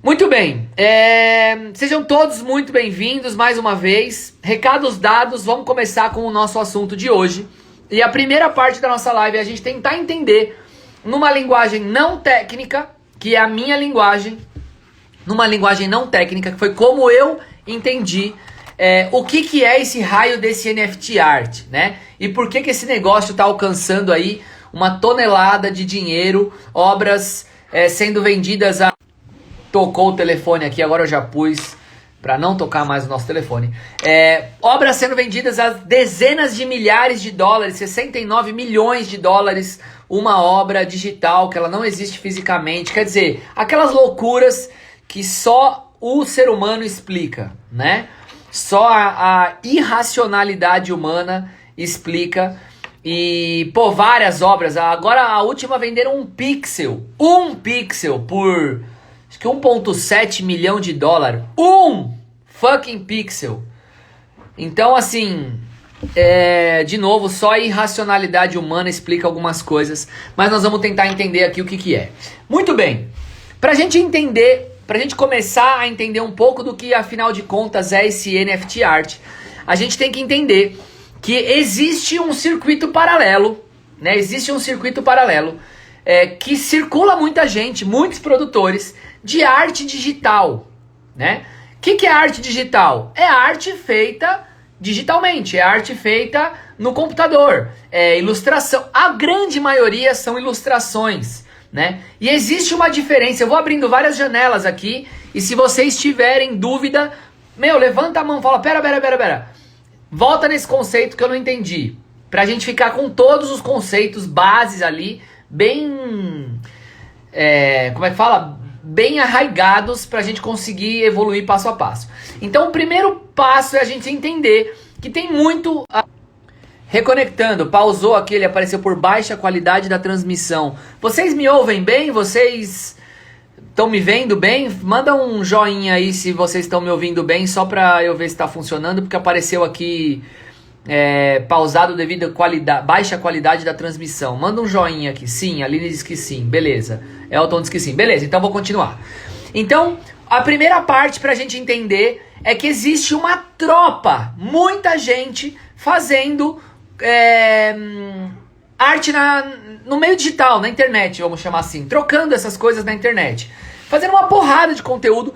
Muito bem, sejam todos muito bem-vindos mais uma vez. Recados dados, vamos começar com o nosso assunto de hoje. E a primeira parte da nossa live é a gente tentar entender, numa linguagem não técnica, que é a minha linguagem, numa linguagem não técnica, que foi como eu entendi o que é esse raio desse NFT art, né? E por que esse negócio está alcançando aí uma tonelada de dinheiro, obras sendo vendidas a... Tocou o telefone aqui, agora eu já pus para não tocar mais o nosso telefone. Obras sendo vendidas a dezenas de milhares de dólares, 69 milhões de dólares, uma obra digital que ela não existe fisicamente. Quer dizer, aquelas loucuras que só o ser humano explica, né? Só a irracionalidade humana explica. E, pô, várias obras. Agora a última venderam um pixel por... acho que 1,7 milhão de dólares. Um fucking pixel. Então, assim, de novo, só a irracionalidade humana explica algumas coisas. Mas nós vamos tentar entender aqui o que é. Muito bem. Pra gente entender, pra gente começar a entender um pouco do que, afinal de contas, é esse NFT art, a gente tem que entender que existe um circuito paralelo, né? Existe um circuito paralelo que circula muita gente, muitos produtores de arte digital, né? O que é arte digital? É arte feita digitalmente, é arte feita no computador, é ilustração. A grande maioria são ilustrações, né? E existe uma diferença, eu vou abrindo várias janelas aqui, e se vocês tiverem dúvida, levanta a mão e fala, pera. Volta nesse conceito que eu não entendi, pra gente ficar com todos os conceitos bases ali, bem... como é que fala? Bem arraigados para a gente conseguir evoluir passo a passo. Então o primeiro passo é a gente entender que tem muito... Reconectando, pausou aqui, ele apareceu por baixa qualidade da transmissão. Vocês me ouvem bem? Vocês estão me vendo bem? Manda um joinha aí se vocês estão me ouvindo bem, só para eu ver se está funcionando, porque apareceu aqui pausado devido à baixa qualidade da transmissão. Manda um joinha aqui. Sim, a Aline diz que sim, beleza. Elton diz que sim, beleza, então vou continuar. Então, a primeira parte pra gente entender é que existe uma tropa, muita gente fazendo arte no meio digital, na internet, vamos chamar assim, trocando essas coisas na internet, fazendo uma porrada de conteúdo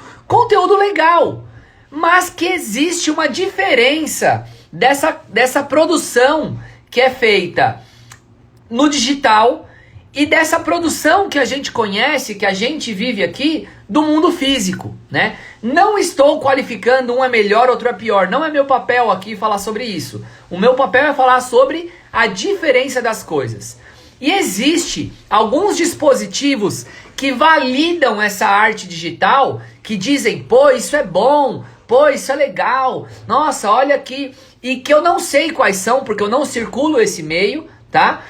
legal, mas que existe uma diferença dessa produção que é feita no digital e dessa produção que a gente conhece, que a gente vive aqui, do mundo físico, né? Não estou qualificando um é melhor, outro é pior. Não é meu papel aqui falar sobre isso. O meu papel é falar sobre a diferença das coisas. E existe alguns dispositivos que validam essa arte digital, que dizem, pô, isso é bom, pô, isso é legal, nossa, olha aqui. E que eu não sei quais são, porque eu não circulo esse meio, tá?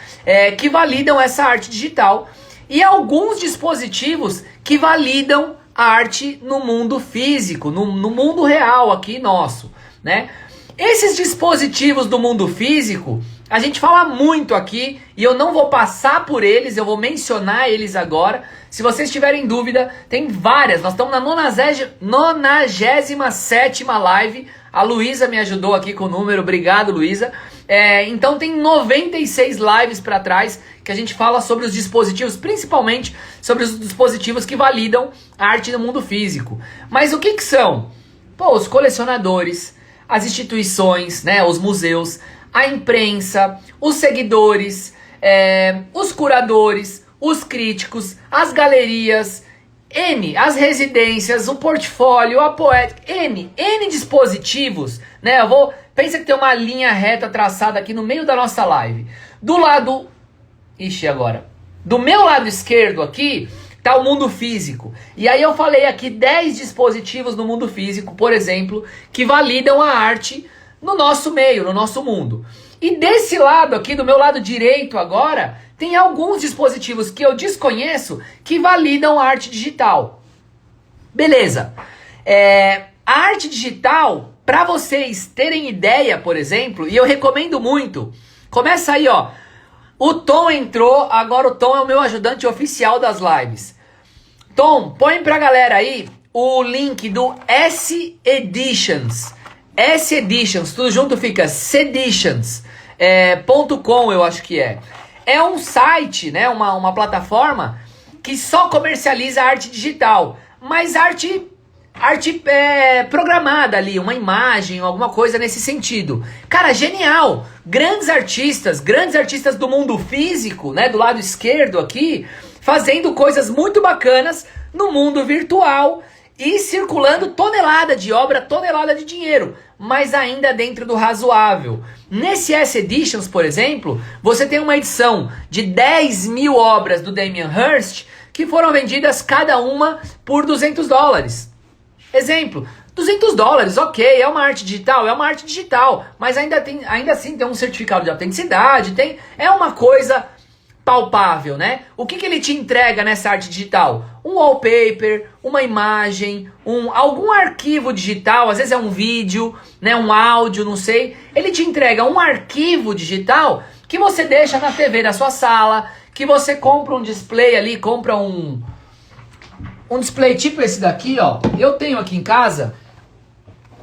Que validam essa arte digital. E alguns dispositivos que validam a arte no mundo físico, no mundo real aqui nosso, né? Esses dispositivos do mundo físico, a gente fala muito aqui, e eu não vou passar por eles, eu vou mencionar eles agora. Se vocês tiverem dúvida, tem várias. Nós estamos na 97ª live. A Luísa me ajudou aqui com o número, obrigado, Luísa. Então tem 96 lives para trás que a gente fala sobre os dispositivos, principalmente sobre os dispositivos que validam a arte no mundo físico. Mas o que são? Pô, os colecionadores, as instituições, né, os museus, a imprensa, os seguidores, os curadores, os críticos, as galerias, as residências, o portfólio, a poética, N dispositivos, né? Pensa que tem uma linha reta traçada aqui no meio da nossa live. Do meu lado esquerdo aqui, tá o mundo físico. E aí eu falei aqui 10 dispositivos no mundo físico, por exemplo, que validam a arte no nosso meio, no nosso mundo. E desse lado aqui, do meu lado direito agora, tem alguns dispositivos que eu desconheço que validam a arte digital. Beleza. A arte digital, para vocês terem ideia, por exemplo, e eu recomendo muito, começa aí, ó. O Tom entrou, agora o Tom é o meu ajudante oficial das lives. Tom, põe pra galera aí o link do S-Editions. S-Editions, tudo junto fica Seditions.com, eu acho que é. É um site, né, uma plataforma que só comercializa arte digital, mas arte programada ali, uma imagem, alguma coisa nesse sentido. Cara, genial! Grandes artistas do mundo físico, né, do lado esquerdo aqui, fazendo coisas muito bacanas no mundo virtual e circulando tonelada de obra, tonelada de dinheiro, mas ainda dentro do razoável. Nesse S-Editions, por exemplo, você tem uma edição de 10 mil obras do Damien Hirst que foram vendidas cada uma por $200. Exemplo, $200, ok, é uma arte digital, mas ainda assim tem um certificado de autenticidade, é uma coisa palpável, né? O que ele te entrega nessa arte digital? Um wallpaper, uma imagem, algum arquivo digital, às vezes é um vídeo, né, um áudio, não sei. Ele te entrega um arquivo digital que você deixa na TV da sua sala, que você compra um display ali, compra um display tipo esse daqui, ó. Eu tenho aqui em casa,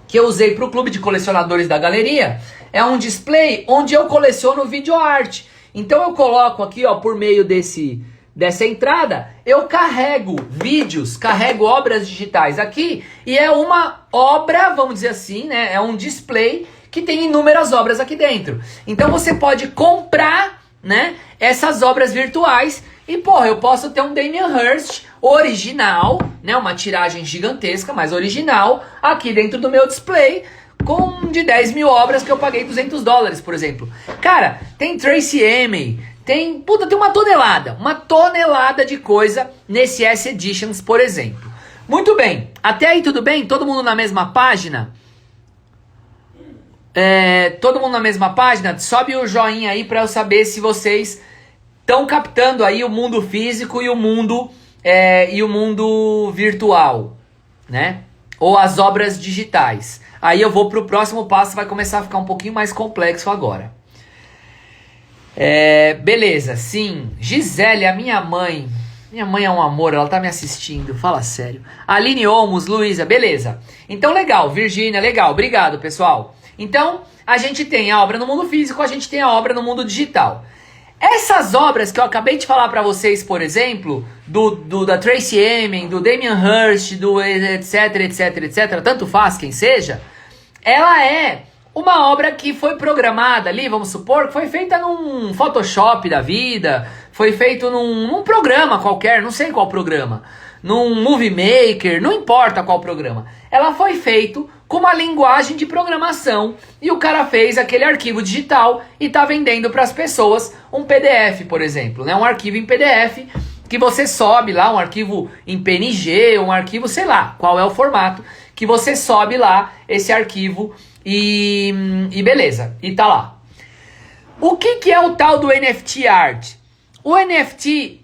que eu usei para o clube de colecionadores da galeria. É um display onde eu coleciono videoarte. Então eu coloco aqui, ó, por meio dessa entrada, eu carrego vídeos, carrego obras digitais aqui, e é uma obra, vamos dizer assim, né? É um display que tem inúmeras obras aqui dentro. Então você pode comprar, né, essas obras virtuais e, porra, eu posso ter um Damien Hirst original, né, uma tiragem gigantesca, mas original, aqui dentro do meu display, com de 10 mil obras que eu paguei $200, por exemplo. Cara, tem Tracey Emin, tem uma tonelada de coisa nesse S-Editions, por exemplo. Muito bem, até aí tudo bem? Todo mundo na mesma página? Todo mundo na mesma página? Sobe o joinha aí para eu saber se vocês estão captando aí o mundo físico e o mundo virtual, né? Ou as obras digitais. Aí eu vou pro próximo passo, vai começar a ficar um pouquinho mais complexo agora. Beleza, sim. Gisele, a minha mãe é um amor, ela tá me assistindo, fala sério. Aline Olmos, Luísa, beleza. Então legal, Virgínia, legal, obrigado pessoal. Então a gente tem a obra no mundo físico, a gente tem a obra no mundo digital. Essas obras que eu acabei de falar para vocês, por exemplo, da Tracey Emin, do Damien Hirst, do etc, tanto faz quem seja, ela é uma obra que foi programada ali, vamos supor, que foi feita num Photoshop da vida, foi feito num programa qualquer, não sei qual programa, num Movie Maker, não importa qual programa. Ela foi feita com uma linguagem de programação e o cara fez aquele arquivo digital e tá vendendo para as pessoas um PDF, por exemplo, né? Um arquivo em PDF que você sobe lá, um arquivo em PNG, um arquivo, sei lá, qual é o formato, que você sobe lá esse arquivo e beleza, e tá lá. O que é o tal do NFT Art? O NFT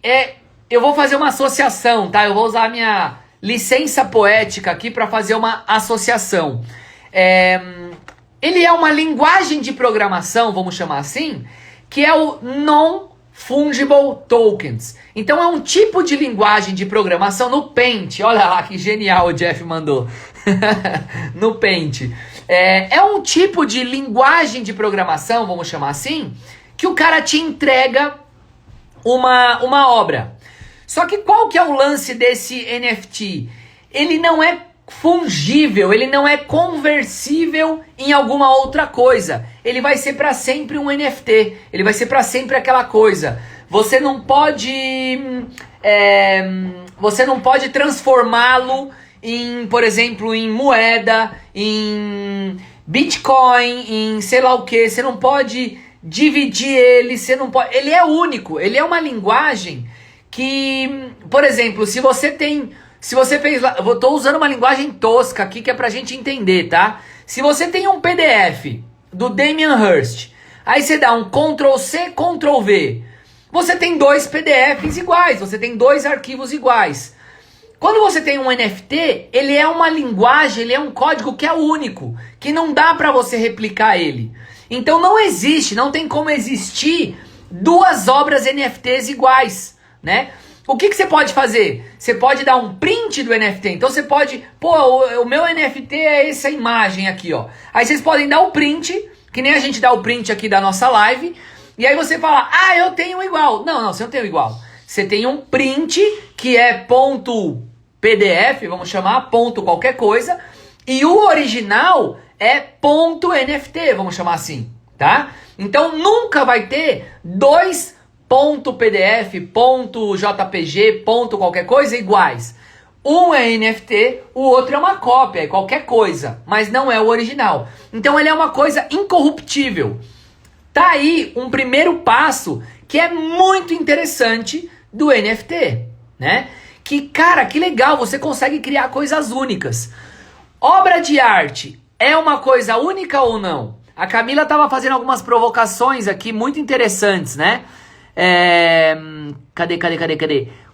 eu vou fazer uma associação, tá? Eu vou usar a minha licença poética aqui para fazer uma associação. Ele é uma linguagem de programação, vamos chamar assim, que é o Non-Fungible Tokens. Então é um tipo de linguagem de programação no Paint. Olha lá que genial o Jeff mandou. No Paint. É um tipo de linguagem de programação, vamos chamar assim, que o cara te entrega uma obra. Só que qual que é o lance desse NFT? Ele não é fungível, ele não é conversível em alguma outra coisa. Ele vai ser para sempre um NFT, ele vai ser para sempre aquela coisa. Você não pode transformá-lo em, por exemplo, em moeda, em Bitcoin, em sei lá o que. Você não pode dividir ele, você não pode. Ele é único, ele é uma linguagem que, por exemplo, se você fez lá, eu tô usando uma linguagem tosca aqui que é pra gente entender, tá? Se você tem um PDF do Damien Hirst, aí você dá um Ctrl+C, Ctrl+V, você tem dois PDFs iguais, você tem dois arquivos iguais. Quando você tem um NFT, ele é uma linguagem, ele é um código que é único, que não dá pra você replicar ele. Então não tem como existir duas obras NFTs iguais, né? o que você pode fazer? Você pode dar um print do NFT. Então você pode, o meu NFT é essa imagem aqui, ó. Aí vocês podem dar o print, que nem a gente dá o print aqui da nossa live. E aí você fala, eu tenho igual. Não, você não tem igual. Você tem um print que é ponto PDF, vamos chamar, ponto qualquer coisa. E o original é ponto NFT, vamos chamar assim, tá? Então nunca vai ter dois ponto PDF, ponto JPG, ponto qualquer coisa iguais. Um é NFT, o outro é uma cópia, é qualquer coisa, mas não é o original. Então ele é uma coisa incorruptível. Tá aí um primeiro passo que é muito interessante do NFT, né? Que, cara, que legal, você consegue criar coisas únicas. Obra de arte é uma coisa única ou não? A Camila estava fazendo algumas provocações aqui muito interessantes, né? Cadê?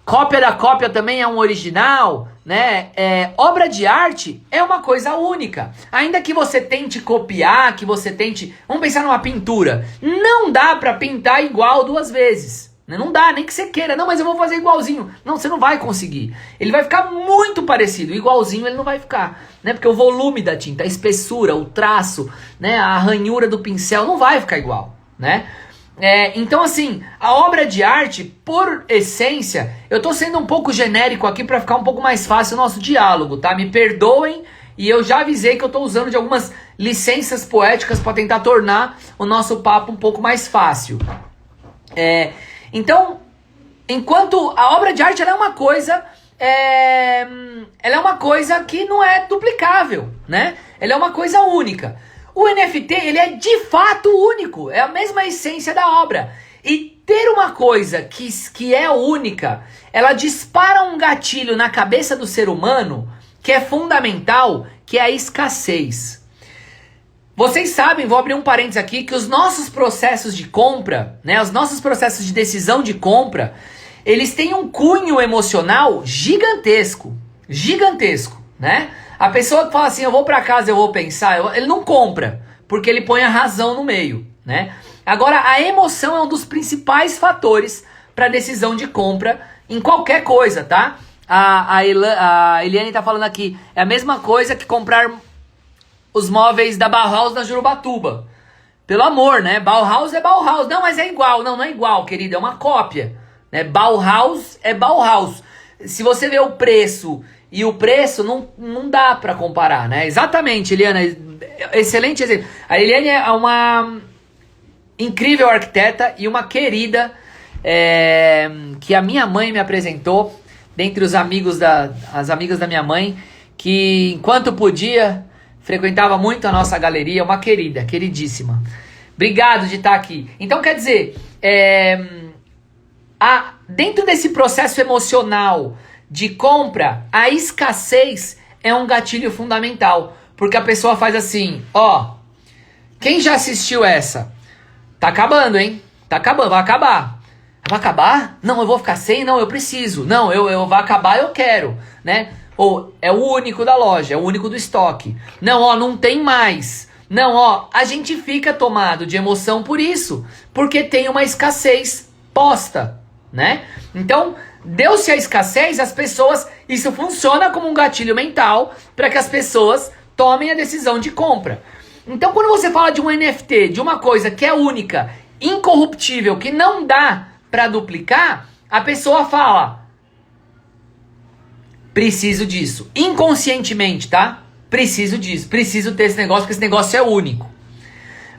Cópia da cópia também é um original, né? Obra de arte é uma coisa única. Ainda que você tente copiar, que você tente... Vamos pensar numa pintura. Não dá para pintar igual duas vezes. Não dá, nem que você queira. Não, mas eu vou fazer igualzinho. Não, você não vai conseguir. Ele vai ficar muito parecido. Igualzinho ele não vai ficar, né? Porque o volume da tinta, a espessura, o traço, né? A ranhura do pincel não vai ficar igual, né? Então assim, a obra de arte, por essência, eu tô sendo um pouco genérico aqui para ficar um pouco mais fácil o nosso diálogo, tá? Me perdoem, e eu já avisei que eu tô usando de algumas licenças poéticas para tentar tornar o nosso papo um pouco mais fácil. Então, enquanto a obra de arte ela é uma coisa, ela é uma coisa que não é duplicável, né? Ela é uma coisa única. O NFT, ele é de fato único, é a mesma essência da obra. E ter uma coisa que é única, ela dispara um gatilho na cabeça do ser humano que é fundamental, que é a escassez. Vocês sabem, vou abrir um parênteses aqui, que os nossos processos de compra, né, os nossos processos de decisão de compra, eles têm um cunho emocional gigantesco, né? A pessoa que fala assim, eu vou pra casa, eu vou pensar, ele não compra, porque ele põe a razão no meio, né? Agora, a emoção é um dos principais fatores para decisão de compra em qualquer coisa, tá? A Eliane tá falando aqui, é a mesma coisa que comprar os móveis da Bauhaus na Jurubatuba. Pelo amor, né? Bauhaus é Bauhaus. Não, mas é igual. Não é igual, querido, é uma cópia, né? Bauhaus é Bauhaus. Se você vê o preço e o preço, não dá para comparar, né? Exatamente, Eliane, excelente exemplo. A Eliane é uma incrível arquiteta e uma querida que a minha mãe me apresentou, dentre os amigos as amigas da minha mãe, que enquanto podia, frequentava muito a nossa galeria, uma querida, queridíssima. Obrigado de estar aqui. Então, quer dizer, dentro desse processo emocional de compra, a escassez é um gatilho fundamental. Porque a pessoa faz assim, quem já assistiu essa? Tá acabando, hein? Tá acabando, vai acabar. Vai acabar? Não, eu vou ficar sem? Não, eu preciso. Não, eu vai acabar, eu quero, né? Ou é o único da loja, é o único do estoque. Não, não tem mais. Não, a gente fica tomado de emoção por isso, porque tem uma escassez posta, né? Então, deu-se a escassez, as pessoas, isso funciona como um gatilho mental para que as pessoas tomem a decisão de compra. Então, quando você fala de um NFT, de uma coisa que é única, incorruptível, que não dá para duplicar, a pessoa fala: preciso disso. Inconscientemente, tá? Preciso disso. Preciso ter esse negócio, porque esse negócio é único.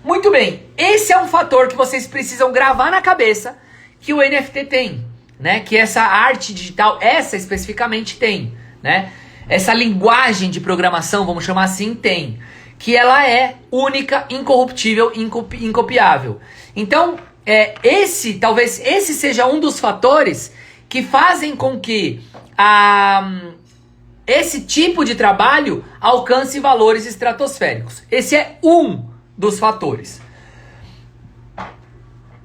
Muito bem. Esse é um fator que vocês precisam gravar na cabeça que o NFT tem, né? Que essa arte digital, essa especificamente tem, né? Essa linguagem de programação, vamos chamar assim, tem. Que ela é única, incorruptível, incopiável. Então, talvez esse seja um dos fatores que fazem com que esse tipo de trabalho alcance valores estratosféricos. Esse é um dos fatores.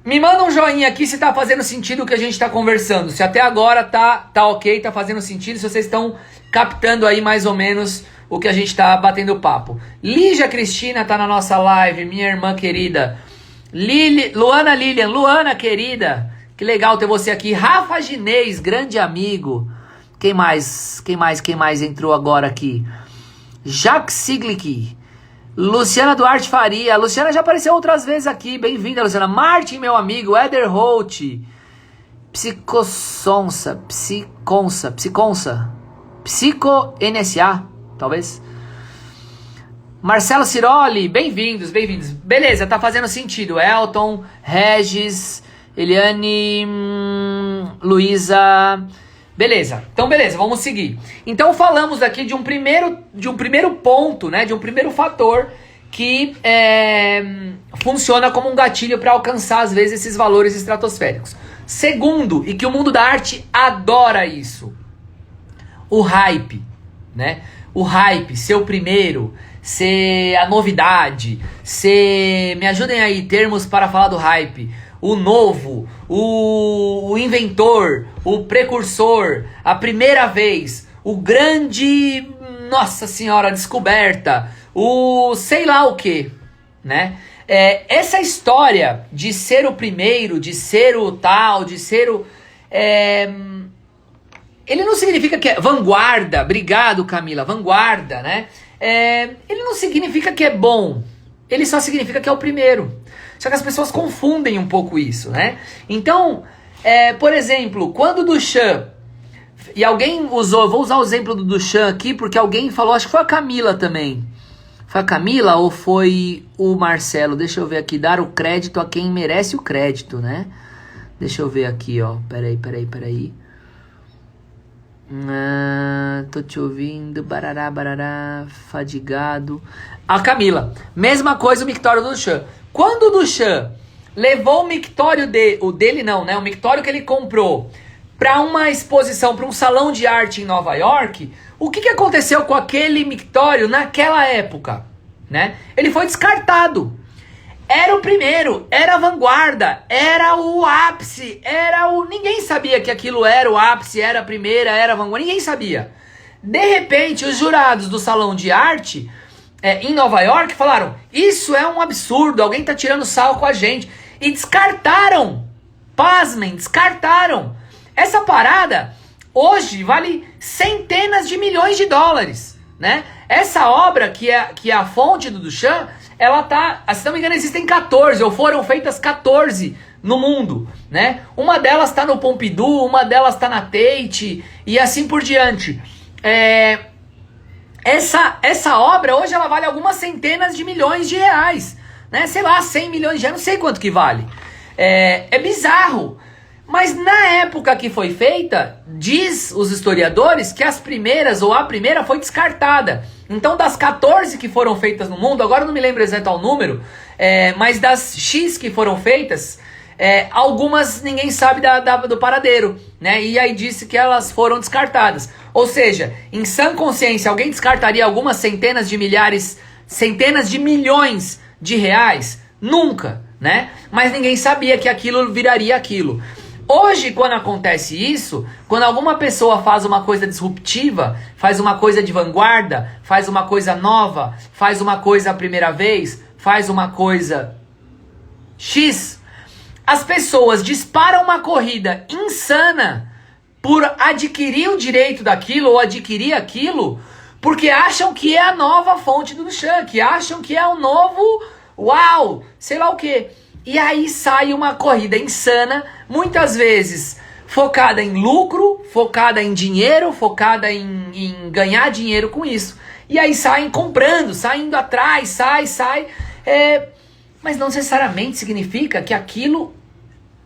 Me manda um joinha aqui se tá fazendo sentido o que a gente tá conversando. Se até agora tá ok, tá fazendo sentido, se vocês estão captando aí mais ou menos o que a gente tá batendo papo. Lígia Cristina tá na nossa live, minha irmã querida. Luana Lilian, Luana querida, Que legal ter você aqui. Rafa Ginês, grande amigo. Quem mais entrou agora aqui? Jacques Siglick. Luciana Duarte Faria. A Luciana já apareceu outras vezes aqui. Bem-vinda, Luciana. Martin, meu amigo. Eder Holt. Psico NSA, talvez. Marcelo Ciroli, bem-vindos. Beleza, tá fazendo sentido. Elton, Regis, Eliane, Luísa. Beleza, então beleza, vamos seguir. Então falamos aqui de um primeiro ponto, né? De um primeiro fator que funciona como um gatilho para alcançar, às vezes, esses valores estratosféricos. Segundo, e que o mundo da arte adora isso, o hype, né? O hype, ser o primeiro, ser a novidade, ser... Me ajudem aí, termos para falar do hype. O novo, o inventor, o precursor, a primeira vez, o grande... Nossa Senhora, descoberta, o sei lá o que, né? Essa história de ser o primeiro, de ser o tal, de ser o... ele não significa que é vanguarda, obrigado Camila, vanguarda, né? Ele não significa que é bom, ele só significa que é o primeiro. Só que as pessoas confundem um pouco isso, né? Então, por exemplo, quando o Duchamp, e alguém usou, vou usar o exemplo do Duchamp aqui, porque alguém falou, acho que foi a Camila também. Foi a Camila ou foi o Marcelo? Deixa eu ver aqui, dar o crédito a quem merece o crédito, né? Deixa eu ver aqui, ó, peraí. Tô te ouvindo, barará, fadigado. A Camila, mesma coisa o mictório do Duchamp. Quando o Duchamp levou o mictório o mictório que ele comprou para uma exposição, para um salão de arte em Nova York, o que aconteceu com aquele mictório naquela época, né? Ele foi descartado. Era o primeiro, era a vanguarda, era o ápice, ninguém sabia que aquilo era o ápice, era a primeira, era a vanguarda, ninguém sabia. De repente, os jurados do salão de arte em Nova York falaram, isso é um absurdo, alguém tá tirando sarro com a gente. E descartaram, pasmem, descartaram. Essa parada hoje vale centenas de milhões de dólares, né? Essa obra que é a fonte do Duchamp, ela tá, se não me engano, existem 14, ou foram feitas 14 no mundo, né? Uma delas tá no Pompidou, uma delas tá na Tate, e assim por diante. Essa obra hoje ela vale algumas centenas de milhões de reais, né? Sei lá, 100 milhões de reais, não sei quanto que vale. É bizarro. Mas na época que foi feita, diz os historiadores que as primeiras, ou a primeira, foi descartada. Então das 14 que foram feitas no mundo, agora eu não me lembro exato o número, mas das X que foram feitas, algumas ninguém sabe do paradeiro, né? E aí disse que elas foram descartadas. Ou seja, em sã consciência, alguém descartaria algumas centenas de milhares, centenas de milhões de reais? Nunca, né? Mas ninguém sabia que aquilo viraria aquilo. Hoje, quando acontece isso, quando alguma pessoa faz uma coisa disruptiva, faz uma coisa de vanguarda, faz uma coisa nova, faz uma coisa a primeira vez, faz uma coisa X, as pessoas disparam uma corrida insana por adquirir o direito daquilo ou adquirir aquilo, porque acham que é a nova fonte do Duchamp, que acham que é o novo, uau, sei lá o quê. E aí sai uma corrida insana, muitas vezes focada em lucro, focada em dinheiro, focada em ganhar dinheiro com isso. E aí saem comprando, saindo atrás, sai. Mas não necessariamente significa que aquilo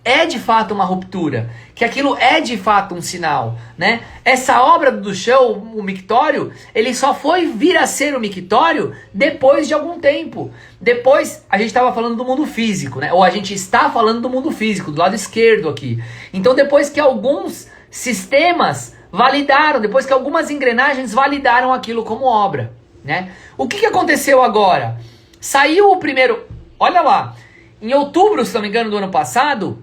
é de fato uma ruptura, que aquilo é de fato um sinal, né? Essa obra do Duchamp, o mictório, ele só foi vir a ser o mictório depois de algum tempo. Depois, a gente estava falando do mundo físico, né? Ou a gente está falando do mundo físico, do lado esquerdo aqui. Então depois que alguns sistemas validaram, depois que algumas engrenagens validaram aquilo como obra, né? O que aconteceu agora? Saiu o primeiro... Olha lá, em outubro, se não me engano, do ano passado...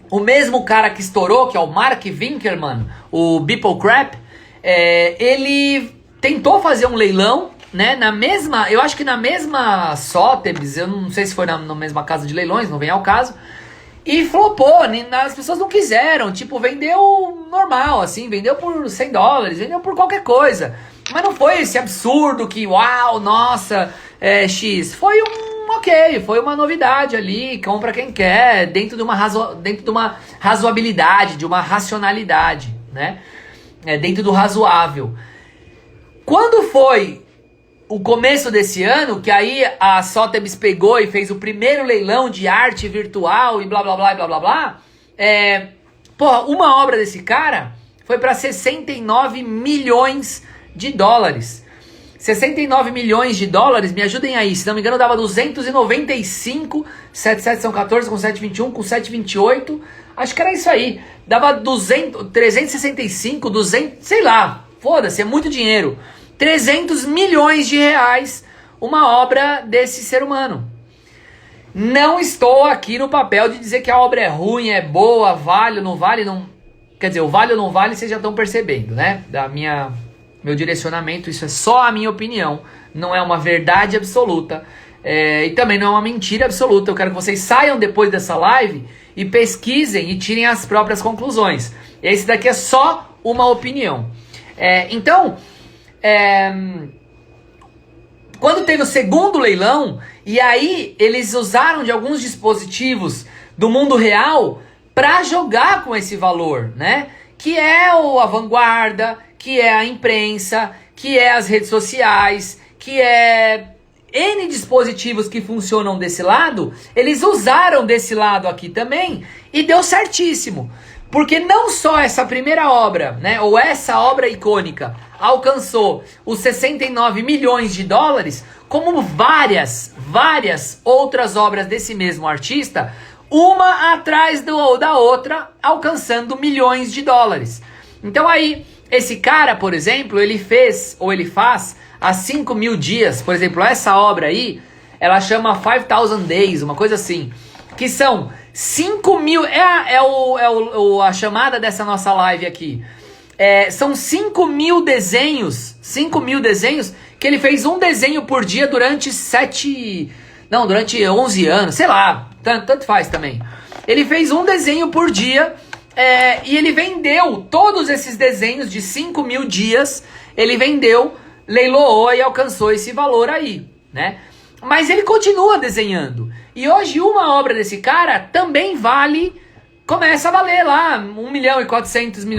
O mesmo cara que estourou, que é o Mark Winkelmann, o Beeple Crap, ele tentou fazer um leilão, né, eu acho que na mesma Sotheby's, eu não sei se foi na mesma casa de leilões, não vem ao caso, E flopou, as pessoas não quiseram, tipo, vendeu normal, assim, vendeu por 100 dólares, vendeu por qualquer coisa. Mas não foi esse absurdo que, uau, nossa, X. Foi foi uma novidade ali, compra quem quer, dentro de uma razoabilidade, de uma racionalidade, né? Dentro do razoável. Quando foi o começo desse ano, que aí a Sotheby's pegou e fez o primeiro leilão de arte virtual e blá blá blá blá blá blá, uma obra desse cara foi para 69 milhões de dólares. 69 milhões de dólares, me ajudem aí, se não me engano dava 295, 77 são 14 com 721, com 728, acho que era isso aí, dava 365, 200, sei lá, foda-se, é muito dinheiro. 300 milhões de reais, uma obra desse ser humano. Não estou aqui no papel de dizer que a obra é ruim, é boa, vale ou não vale, não... Quer dizer, o vale ou não vale vocês já estão percebendo, né? Meu direcionamento, isso é só a minha opinião, não é uma verdade absoluta, e também não é uma mentira absoluta. Eu quero que vocês saiam depois dessa live e pesquisem e tirem as próprias conclusões. Esse daqui é só uma opinião. Então... quando teve o segundo leilão, e aí eles usaram de alguns dispositivos do mundo real para jogar com esse valor, né? Que é a vanguarda, que é a imprensa, que é as redes sociais, que é N dispositivos que funcionam desse lado, eles usaram desse lado aqui também e deu certíssimo. Porque não só essa primeira obra, né, ou essa obra icônica, alcançou os 69 milhões de dólares, como várias outras obras desse mesmo artista, uma atrás da outra, alcançando milhões de dólares. Então aí, esse cara, por exemplo, ele faz há 5 mil dias, por exemplo, essa obra aí, ela chama 5,000 Days, uma coisa assim, que são 5 mil, a chamada dessa nossa live aqui. São 5 mil desenhos que ele fez um desenho por dia durante 11 anos, sei lá, tanto faz também. Ele fez um desenho por dia e ele vendeu todos esses desenhos de 5 mil dias, ele vendeu, leiloou e alcançou esse valor aí, né? Mas ele continua desenhando. E hoje uma obra desse cara também começa a valer lá 1 milhão e 400 mil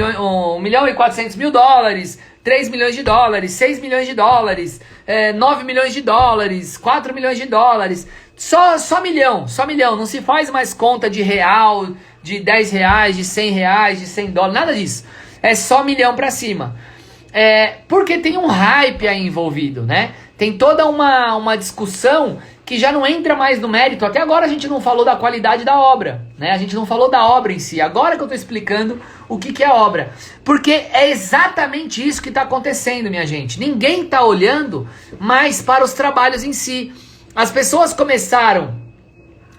dólares, 3 milhões de dólares, 6 milhões de dólares, 9 milhões de dólares, 4 milhões de dólares. Só milhão. Não se faz mais conta de real, de 10 reais, de 100 reais, de 100 dólares, nada disso. É só milhão pra cima. Porque tem um hype aí envolvido, né? Tem toda uma discussão que já não entra mais no mérito. Até agora a gente não falou da qualidade da obra, né? A gente não falou da obra em si. Agora que eu tô explicando o que é a obra. Porque é exatamente isso que tá acontecendo, minha gente. Ninguém tá olhando mais para os trabalhos em si. As pessoas começaram,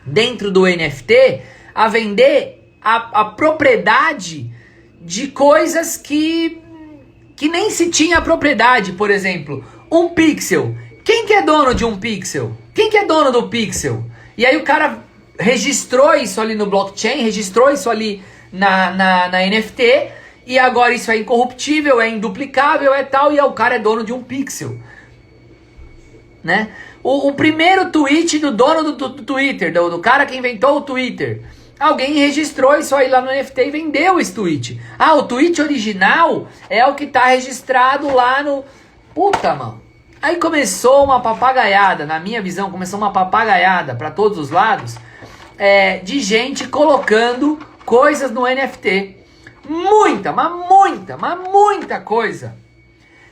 dentro do NFT, a vender a propriedade de coisas que nem se tinha propriedade. Por exemplo, um pixel. Quem que é dono de um pixel? Quem que é dono do pixel? E aí o cara registrou isso ali no blockchain, registrou isso ali na NFT, e agora isso é incorruptível, é induplicável, tal, e o cara é dono de um pixel. Né? O primeiro tweet do dono do Twitter, do cara que inventou o Twitter, alguém registrou isso aí lá no NFT e vendeu esse tweet. O tweet original é o que tá registrado lá no... Puta, mano. Aí começou uma papagaiada, na minha visão, começou uma papagaiada para todos os lados, de gente colocando coisas no NFT. Muita coisa.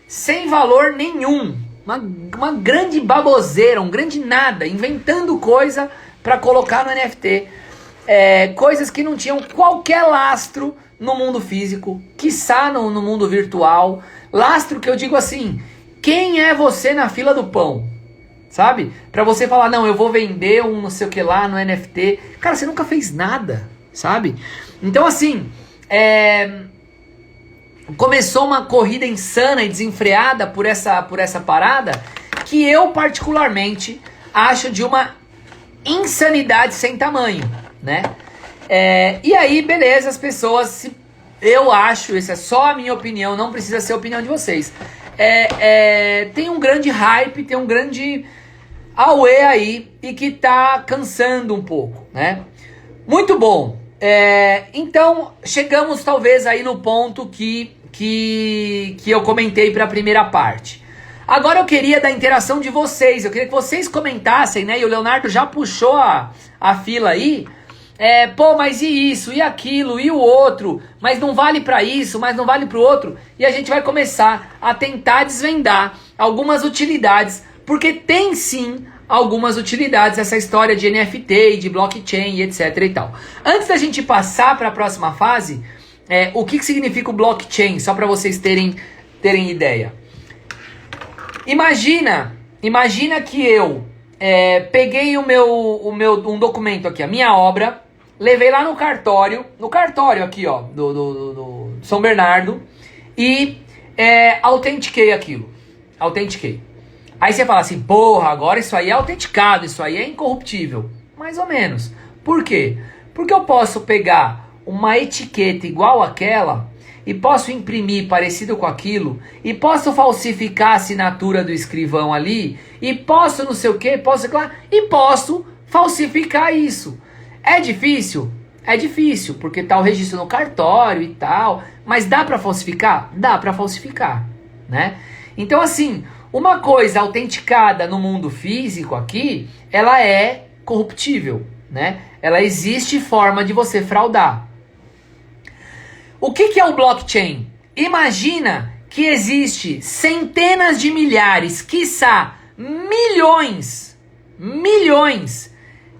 Sem valor nenhum. Uma grande baboseira, um grande nada, inventando coisa para colocar no NFT. Coisas que não tinham qualquer lastro no mundo físico, quiçá no mundo virtual. Lastro que eu digo assim... Quem é você na fila do pão? Sabe? Pra você falar, não, eu vou vender um não sei o que lá no NFT. Cara, você nunca fez nada, sabe? Então assim, começou uma corrida insana e desenfreada por essa parada, que eu particularmente acho de uma insanidade sem tamanho, né? E aí, beleza, as pessoas, eu acho, essa é só a minha opinião, não precisa ser a opinião de vocês. Tem um grande hype, tem um grande auê aí e que tá cansando um pouco, né? Muito bom. Então, chegamos talvez aí no ponto que eu comentei para a primeira parte. Agora eu queria da interação de vocês, eu queria que vocês comentassem, né? E o Leonardo já puxou a fila aí. Mas e isso, e aquilo, e o outro, mas não vale para isso, mas não vale para o outro. E a gente vai começar a tentar desvendar algumas utilidades, porque tem sim algumas utilidades essa história de NFT e de blockchain e etc e tal. Antes da gente passar para a próxima fase, o que significa o blockchain, só para vocês terem ideia. Imagina que eu peguei um documento aqui, a minha obra, levei lá no cartório aqui, ó, do São Bernardo, e autentiquei aquilo. Aí você fala assim, porra, agora isso aí é autenticado, isso aí é incorruptível. Mais ou menos. Por quê? Porque eu posso pegar uma etiqueta igual àquela e posso imprimir parecido com aquilo e posso falsificar a assinatura do escrivão ali e posso não sei o que, e posso falsificar isso. É difícil? É difícil, porque tá o registro no cartório e tal, mas dá para falsificar? Dá para falsificar, né? Então assim, uma coisa autenticada no mundo físico aqui, ela é corruptível, né? Ela existe forma de você fraudar. O que é o blockchain? Imagina que existe centenas de milhares, quiçá milhões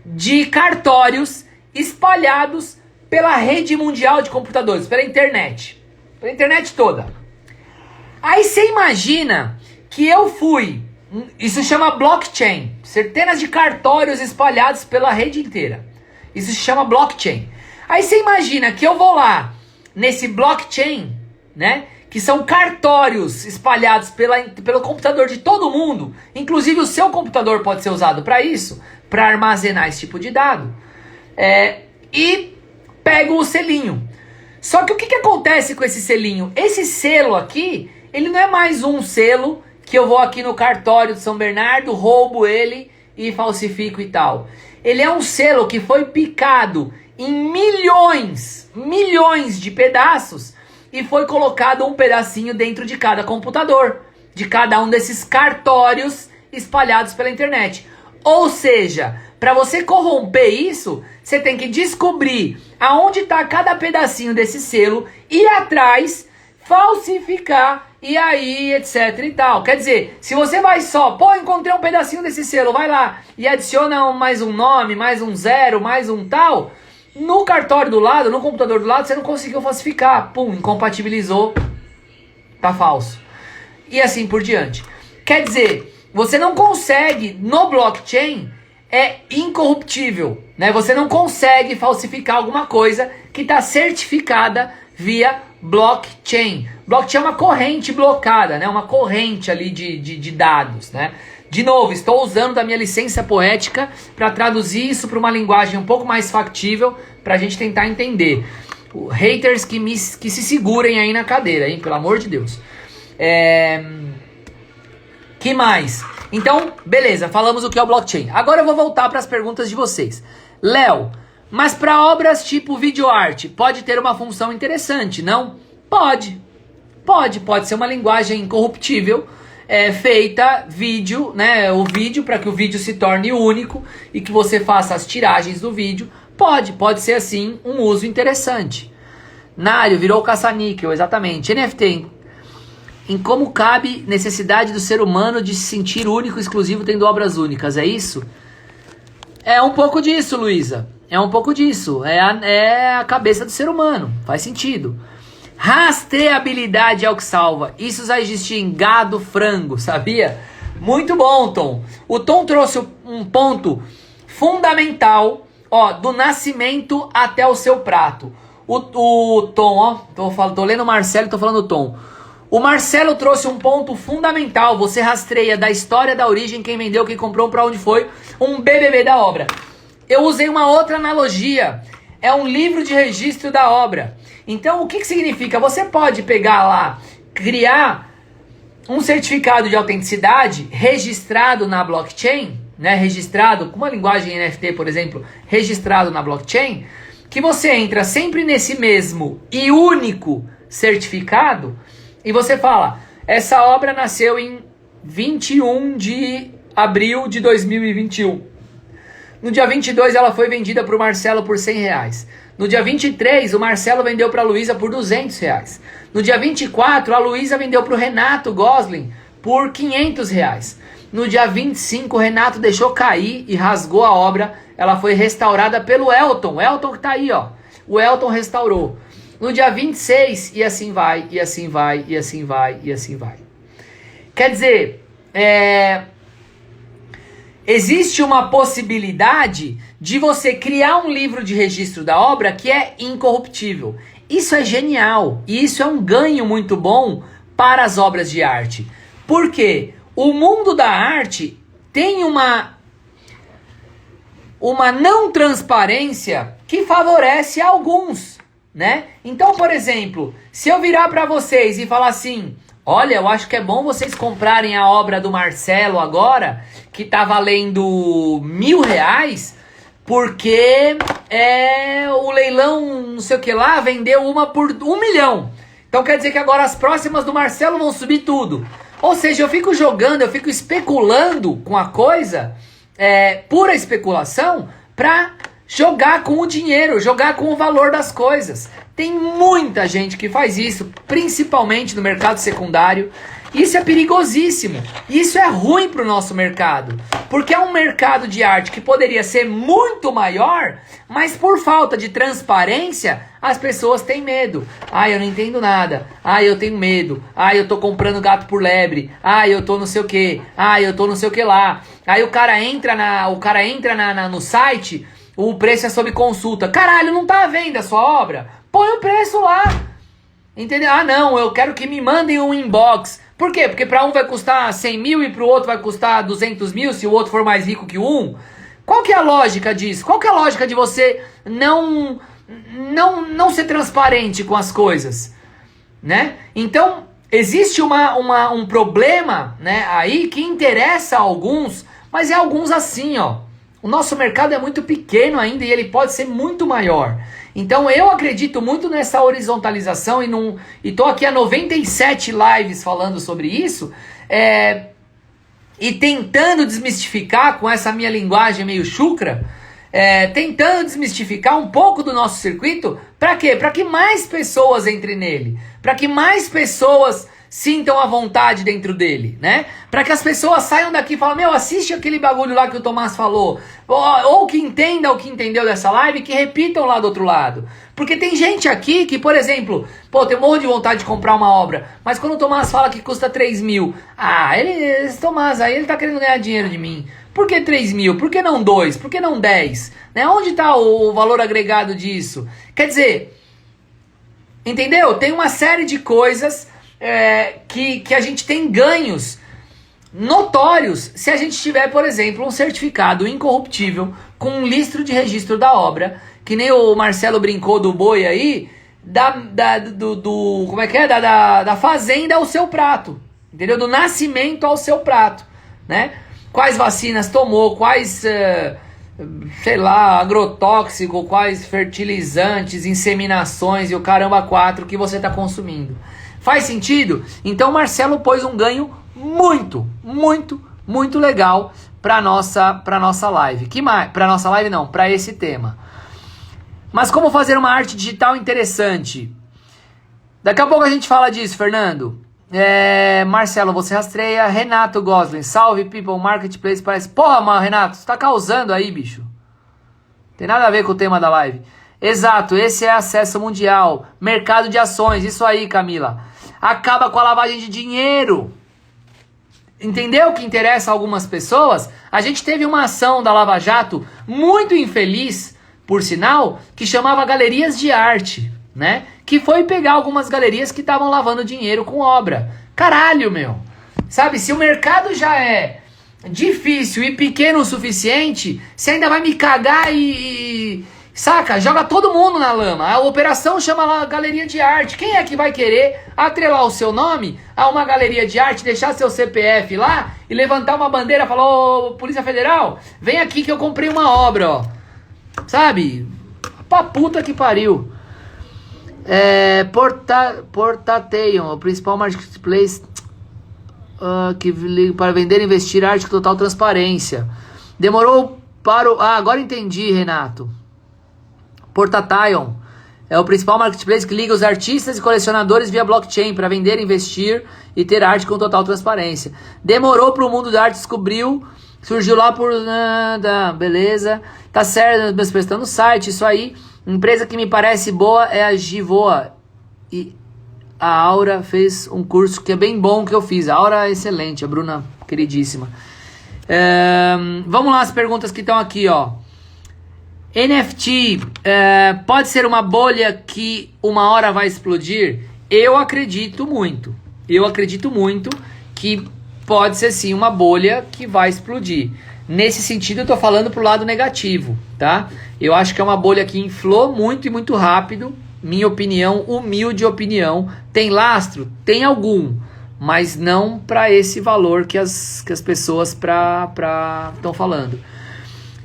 de cartórios espalhados pela rede mundial de computadores, pela internet toda. Aí você imagina que eu fui, isso se chama blockchain, centenas de cartórios espalhados pela rede inteira. Isso se chama blockchain. Aí você imagina que eu vou lá nesse blockchain, né? Que são cartórios espalhados pelo computador de todo mundo. Inclusive o seu computador pode ser usado para isso, para armazenar esse tipo de dado. E pego o selinho. Só que o que acontece com esse selinho? Esse selo aqui, ele não é mais um selo que eu vou aqui no cartório de São Bernardo, roubo ele e falsifico e tal. Ele é um selo que foi picado em milhões de pedaços e foi colocado um pedacinho dentro de cada computador, de cada um desses cartórios espalhados pela internet. Ou seja, para você corromper isso, você tem que descobrir aonde está cada pedacinho desse selo, ir atrás, falsificar e aí, etc e tal. Quer dizer, se você vai só, encontrei um pedacinho desse selo, vai lá e adiciona mais um nome, mais um zero, mais um tal, no cartório do lado, no computador do lado, você não conseguiu falsificar. Incompatibilizou, tá falso. E assim por diante. Quer dizer, você não consegue, no blockchain, é incorruptível, né? Você não consegue falsificar alguma coisa que está certificada via blockchain. Blockchain é uma corrente blocada, né? Uma corrente ali de dados, né? De novo, estou usando da minha licença poética para traduzir isso para uma linguagem um pouco mais factível para a gente tentar entender. Haters que se segurem aí na cadeira, hein? Pelo amor de Deus. Que mais? Então, beleza, falamos o que é o blockchain. Agora eu vou voltar para as perguntas de vocês. Léo, mas para obras tipo videoarte, pode ter uma função interessante, não? Pode ser uma linguagem incorruptível, feita vídeo, né? O vídeo, para que o vídeo se torne único e que você faça as tiragens do vídeo. Pode ser assim um uso interessante. Nário virou caça-níquel, exatamente. NFT, em como cabe necessidade do ser humano de se sentir único e exclusivo tendo obras únicas, é isso? É um pouco disso, Luísa. É um pouco disso. É a cabeça do ser humano. Faz sentido. Rastreabilidade é o que salva. Isso já existia em gado, frango, sabia? Muito bom, Tom. O Tom trouxe um ponto fundamental, do nascimento até o seu prato. O Tom, tô lendo o Marcelo e tô falando o Tom. O Marcelo trouxe um ponto fundamental. Você rastreia da história, da origem, quem vendeu, quem comprou, para onde foi, um BBB da obra. Eu usei uma outra analogia. é um livro de registro da obra. Então, o que significa? Você pode pegar lá, criar um certificado de autenticidade registrado na blockchain, né? Registrado com uma linguagem NFT, por exemplo, registrado na blockchain, que você entra sempre nesse mesmo e único certificado e você fala, essa obra nasceu em 21 de abril de 2021. No dia 22 ela foi vendida para o Marcelo por R$100. No dia 23 o Marcelo vendeu para a Luísa por R$200. No dia 24 a Luísa vendeu para o Renato Gosling por R$500. No dia 25 o Renato deixou cair e rasgou a obra. Ela foi restaurada pelo Elton. O Elton que tá aí, ó. O Elton restaurou. No dia 26 e assim vai, e assim vai, e assim vai, e assim vai. Quer dizer, existe uma possibilidade de você criar um livro de registro da obra que é incorruptível. Isso é genial. E isso é um ganho muito bom para as obras de arte. Por quê? O mundo da arte tem uma não transparência que favorece alguns, né? Então, por exemplo, se eu virar para vocês e falar assim, olha, eu acho que é bom vocês comprarem a obra do Marcelo agora, que tá valendo R$1.000, porque o leilão, não sei o que lá, vendeu uma por 1 milhão. Então quer dizer que agora as próximas do Marcelo vão subir tudo. Ou seja, eu fico jogando, eu fico especulando com a coisa, pura especulação, pra jogar com o dinheiro, jogar com o valor das coisas. Tem muita gente que faz isso, principalmente no mercado secundário. Isso é perigosíssimo. Isso é ruim para o nosso mercado. Porque é um mercado de arte que poderia ser muito maior, mas por falta de transparência, as pessoas têm medo. Ah, eu não entendo nada. Ah, eu tenho medo. Ah, eu tô comprando gato por lebre. Ah, eu tô não sei o que. Ah, eu tô não sei o que lá. Aí o cara entra no site, o preço é sob consulta. Caralho, não tá à venda a sua obra? Põe o preço lá. Entendeu? Ah, não, eu quero que me mandem um inbox. Por quê? Porque para um vai custar 100 mil e para o outro vai custar 200 mil, se o outro for mais rico que um. Qual que é a lógica disso? Qual que é a lógica de você não ser transparente com as coisas? Né? Então, existe um problema, né, aí que interessa a alguns, mas é alguns assim, ó. O nosso mercado é muito pequeno ainda e ele pode ser muito maior. Então eu acredito muito nessa horizontalização e tô aqui há 97 lives falando sobre isso, e tentando desmistificar com essa minha linguagem meio chucra, tentando desmistificar um pouco do nosso circuito. Para quê? Para que mais pessoas entrem nele, para que mais pessoas sintam a vontade dentro dele, né? Para que as pessoas saiam daqui e falem, meu, assiste aquele bagulho lá que o Tomás falou, ou que entenda o que entendeu dessa live, que repitam lá do outro lado. Porque tem gente aqui que, por exemplo, pô, tem um monte de vontade de comprar uma obra, mas quando o Tomás fala que custa 3 mil, esse Tomás aí, ele tá querendo ganhar dinheiro de mim. Por que 3 mil? Por que não 2? Por que não 10? Né? Onde tá o valor agregado disso? Quer dizer, entendeu? Tem uma série de coisas que a gente tem ganhos notórios se a gente tiver, por exemplo, um certificado incorruptível com um listro de registro da obra, que nem o Marcelo brincou do boi aí, como é que é? Da fazenda ao seu prato, entendeu? Do nascimento ao seu prato, né? Quais vacinas tomou, quais, sei lá, agrotóxico, quais fertilizantes, inseminações e o caramba 4 que você está consumindo. Faz sentido? Então o Marcelo pôs um ganho muito, muito, muito legal para nossa live. Para nossa live não, para esse tema. Mas como fazer uma arte digital interessante? Daqui a pouco a gente fala disso, Fernando. Marcelo, você rastreia. Renato Gosling, salve people, marketplace parece... Porra, mano, Renato, você tá causando aí, bicho. Tem nada a ver com o tema da live. Exato, esse é acesso mundial. Mercado de ações, isso aí, Camila. Acaba com a lavagem de dinheiro. Entendeu o que interessa a algumas pessoas? A gente teve uma ação da Lava Jato muito infeliz, por sinal, que chamava Galerias de Arte, né? Que foi pegar algumas galerias que estavam lavando dinheiro com obra. Caralho, meu. Sabe, se o mercado já é difícil e pequeno o suficiente, você ainda vai me cagar e Saca? Joga todo mundo na lama. A operação chama lá galeria de arte. Quem é que vai querer atrelar o seu nome a uma galeria de arte, deixar seu CPF lá e levantar uma bandeira e falar: ô, Polícia Federal, vem aqui que eu comprei uma obra, ó. Sabe? Pra puta que pariu. Portateion, o principal marketplace para vender e investir arte com total transparência. Demorou para o... agora entendi, Renato. Portateion é o principal marketplace que liga os artistas e colecionadores via blockchain para vender, investir e ter arte com total transparência. Demorou para o mundo da arte descobriu, surgiu lá por... beleza, tá certo, meus preços estão no site, isso aí. Empresa que me parece boa é a Givoa. E a Aura fez um curso que é bem bom que eu fiz. A Aura é excelente, a Bruna queridíssima. Vamos lá, as perguntas que estão aqui, ó. NFT pode ser uma bolha que uma hora vai explodir? Eu acredito muito. Eu acredito muito que pode ser sim uma bolha que vai explodir. Nesse sentido, eu tô falando pro lado negativo, tá? Eu acho que é uma bolha que inflou muito e muito rápido. Minha opinião, humilde opinião. Tem lastro? Tem algum. Mas não para esse valor que as pessoas estão falando.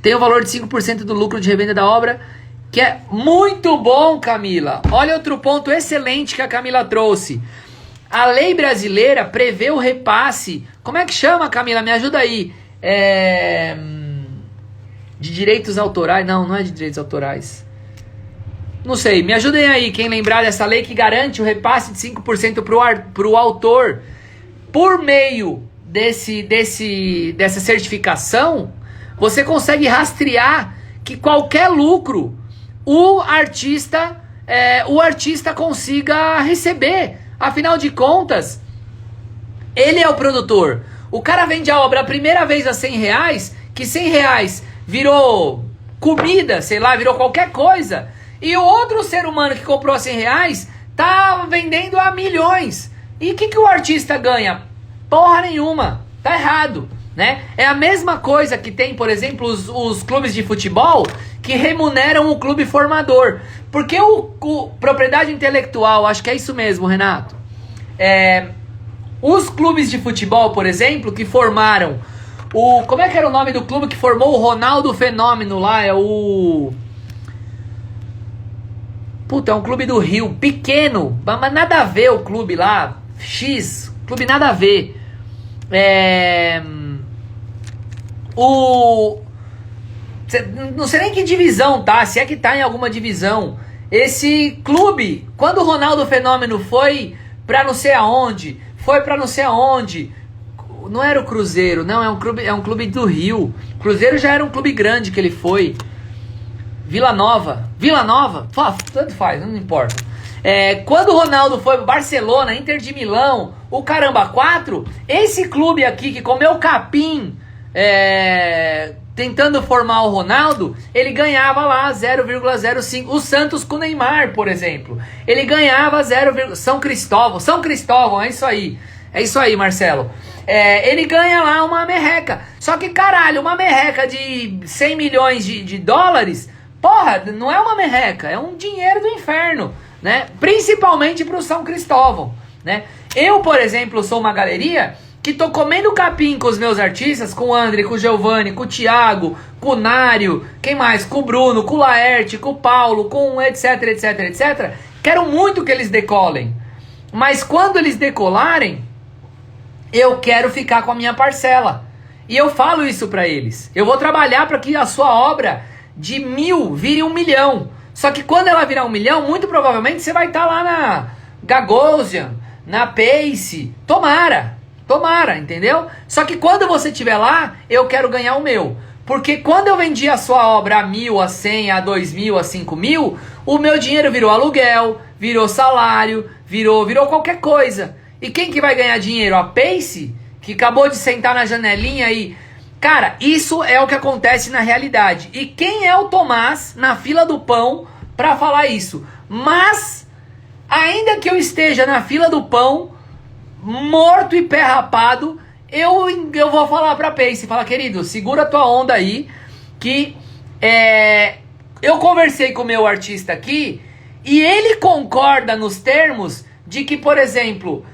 Tem o valor de 5% do lucro de revenda da obra, que é muito bom, Camila. Olha outro ponto excelente que a Camila trouxe. A lei brasileira prevê o repasse. Como é que chama, Camila? Me ajuda aí. De direitos autorais. Não é de direitos autorais. Não sei, me ajudem aí, quem lembrar dessa lei que garante o repasse de 5% pro autor. Por meio dessa certificação, você consegue rastrear que qualquer lucro o artista consiga receber. Afinal de contas, ele é o produtor. O cara vende a obra a primeira vez a R$100, que R$100 virou comida, sei lá, virou qualquer coisa. E o outro ser humano que comprou a R$100 tá vendendo a milhões. E o que o artista ganha? Porra nenhuma. Tá errado, né? É a mesma coisa que tem, por exemplo, os clubes de futebol que remuneram o clube formador. Porque o propriedade intelectual, acho que é isso mesmo, Renato. Os clubes de futebol, por exemplo, que formaram como é que era o nome do clube que formou o Ronaldo Fenômeno lá? É um clube do Rio, pequeno, mas nada a ver o clube lá, clube nada a ver. Não sei nem que divisão tá, se é que tá em alguma divisão. Esse clube, quando o Ronaldo Fenômeno foi pra não sei aonde, não era o Cruzeiro, não, é um clube do Rio. Cruzeiro já era um clube grande que ele foi. Vila Nova, tanto faz, não importa. Quando o Ronaldo foi pro Barcelona, Inter de Milão, o caramba 4, esse clube aqui que comeu capim tentando formar o Ronaldo, ele ganhava lá 0,05. O Santos com o Neymar, por exemplo, ele ganhava 0, São Cristóvão, é isso aí, Marcelo. Ele ganha lá uma merreca. Só que, caralho, uma merreca de 100 milhões de dólares, porra, não é uma merreca, é um dinheiro do inferno, né? Principalmente pro São Cristóvão, né? Eu, por exemplo, sou uma galeria que tô comendo capim com os meus artistas, com o André, com o Giovanni, com o Thiago, com o Nário, quem mais? Com o Bruno, com o Laerte, com o Paulo, com etc, etc, etc. Quero muito que eles decolem. Mas quando eles decolarem, eu quero ficar com a minha parcela. E eu falo isso pra eles. Eu vou trabalhar para que a sua obra de 1.000 vire 1 milhão. Só que quando ela virar 1 milhão, muito provavelmente você vai estar lá na Gagosian, na Pace. Tomara, entendeu? Só que quando você estiver lá, eu quero ganhar o meu. Porque quando eu vendi a sua obra a 1.000, a 100, a 2.000, a 5.000, o meu dinheiro virou aluguel, virou salário, virou qualquer coisa. E quem que vai ganhar dinheiro? A Pace, que acabou de sentar na janelinha e... Cara, isso é o que acontece na realidade. E quem é o Tomás na fila do pão pra falar isso? Mas, ainda que eu esteja na fila do pão, morto e pé rapado, eu vou falar pra Pace, falar, querido, segura tua onda aí, que eu conversei com o meu artista aqui e ele concorda nos termos de que, por exemplo,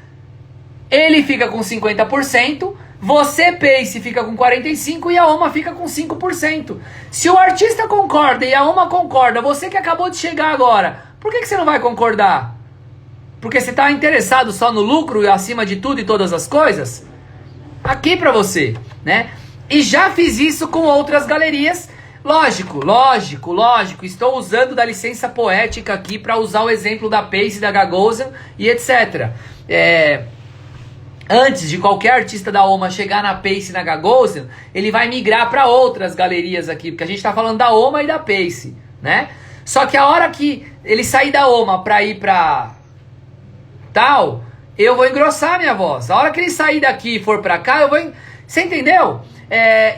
ele fica com 50%, você, Pace, fica com 45% e a OMA fica com 5%. Se o artista concorda e a OMA concorda, você que acabou de chegar agora, por que você não vai concordar? Porque você está interessado só no lucro e acima de tudo e todas as coisas? Aqui pra você, né? E já fiz isso com outras galerias. Lógico, estou usando da licença poética aqui para usar o exemplo da Pace, da Gagosian e etc. Antes de qualquer artista da OMA chegar na Pace e na Gagosian, ele vai migrar para outras galerias aqui, porque a gente está falando da OMA e da Pace, né? Só que a hora que ele sair da OMA para ir para tal, eu vou engrossar minha voz. A hora que ele sair daqui e for para cá, eu vou... Você entendeu?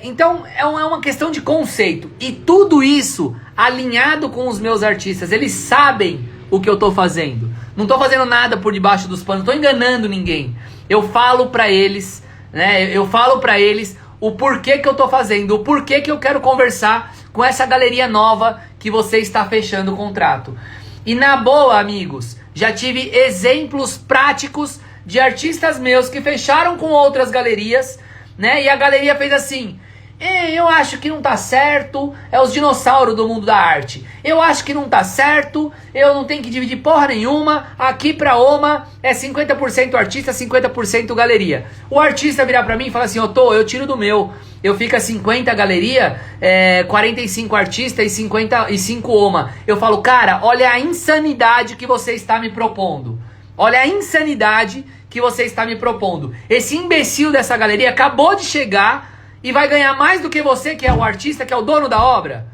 Então é uma questão de conceito. E tudo isso alinhado com os meus artistas. Eles sabem o que eu tô fazendo. Não tô fazendo nada por debaixo dos panos. Não tô enganando ninguém. Eu falo pra eles, né? Eu falo pra eles o porquê que eu tô fazendo. O porquê que eu quero conversar com essa galeria nova que você está fechando o contrato. E na boa, amigos, já tive exemplos práticos de artistas meus que fecharam com outras galerias, né? E a galeria fez assim: eu acho que não tá certo, é os dinossauros do mundo da arte. Eu acho que não tá certo, eu não tenho que dividir porra nenhuma. Aqui pra OMA é 50% artista, 50% galeria. O artista virar pra mim e falar assim: eu tiro do meu. Eu fico 50 galeria, 45 artista e 55 OMA. Eu falo, cara, olha a insanidade que você está me propondo. Olha a insanidade que você está me propondo. Esse imbecil dessa galeria acabou de chegar e vai ganhar mais do que você, que é o artista, que é o dono da obra.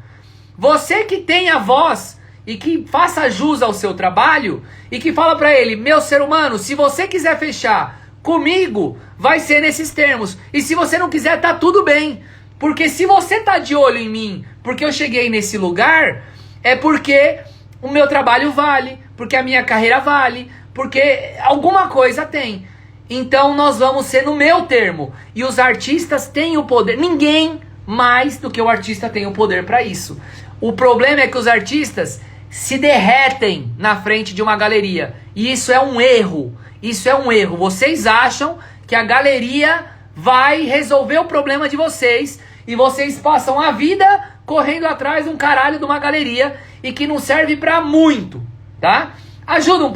Você que tem a voz e que faça jus ao seu trabalho e que fala pra ele: meu ser humano, se você quiser fechar comigo, vai ser nesses termos. E se você não quiser, tá tudo bem. Porque se você tá de olho em mim, porque eu cheguei nesse lugar, é porque o meu trabalho vale, porque a minha carreira vale, porque alguma coisa tem. Então nós vamos ser no meu termo. E os artistas têm o poder. Ninguém mais do que o artista tem o poder para isso. O problema é que os artistas se derretem na frente de uma galeria. E isso é um erro. Isso é um erro. Vocês acham que a galeria vai resolver o problema de vocês e vocês passam a vida correndo atrás de um caralho de uma galeria e que não serve pra muito, tá? Ajuda um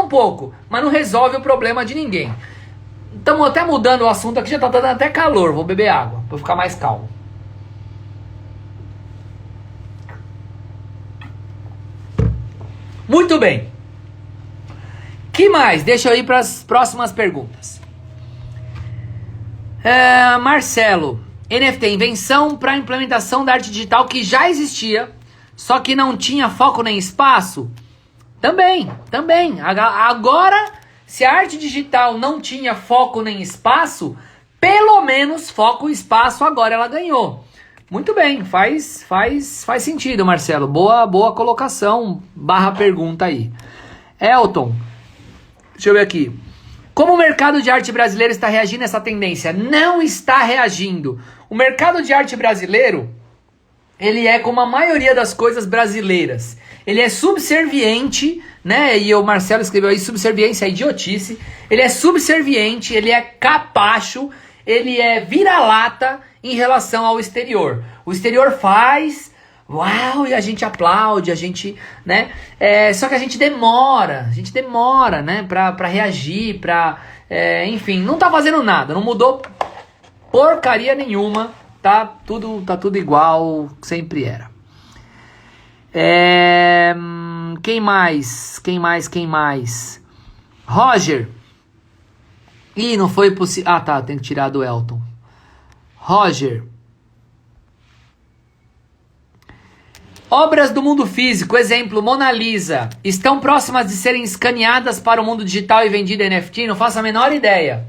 pouco, mas não resolve o problema de ninguém. Estamos até mudando o assunto aqui, já tá dando até calor. Vou beber água pra ficar mais calmo. Muito bem. Que mais? Deixa eu ir para as próximas perguntas. Marcelo, NFT, invenção para implementação da arte digital que já existia, só que não tinha foco nem espaço? Também. Agora, se a arte digital não tinha foco nem espaço, pelo menos foco e espaço agora ela ganhou. Muito bem, faz sentido, Marcelo. Boa colocação, /pergunta aí. Elton, deixa eu ver aqui. Como o mercado de arte brasileiro está reagindo a essa tendência? Não está reagindo. O mercado de arte brasileiro, ele é como a maioria das coisas brasileiras. Ele é subserviente, né? E o Marcelo escreveu aí, subserviência é idiotice. Ele é subserviente, ele é capacho, ele é vira-lata em relação ao exterior. O exterior faz, uau, e a gente aplaude, a gente, né? Só que a gente demora, né? Pra reagir, enfim, não tá fazendo nada, não mudou porcaria nenhuma, tá tudo igual, sempre era. Quem mais? Roger. Ih, não foi possível. Ah, tá, tem que tirar do Elton. Roger. Obras do mundo físico, exemplo, Mona Lisa, estão próximas de serem escaneadas para o mundo digital e vendida NFT? Não faço a menor ideia.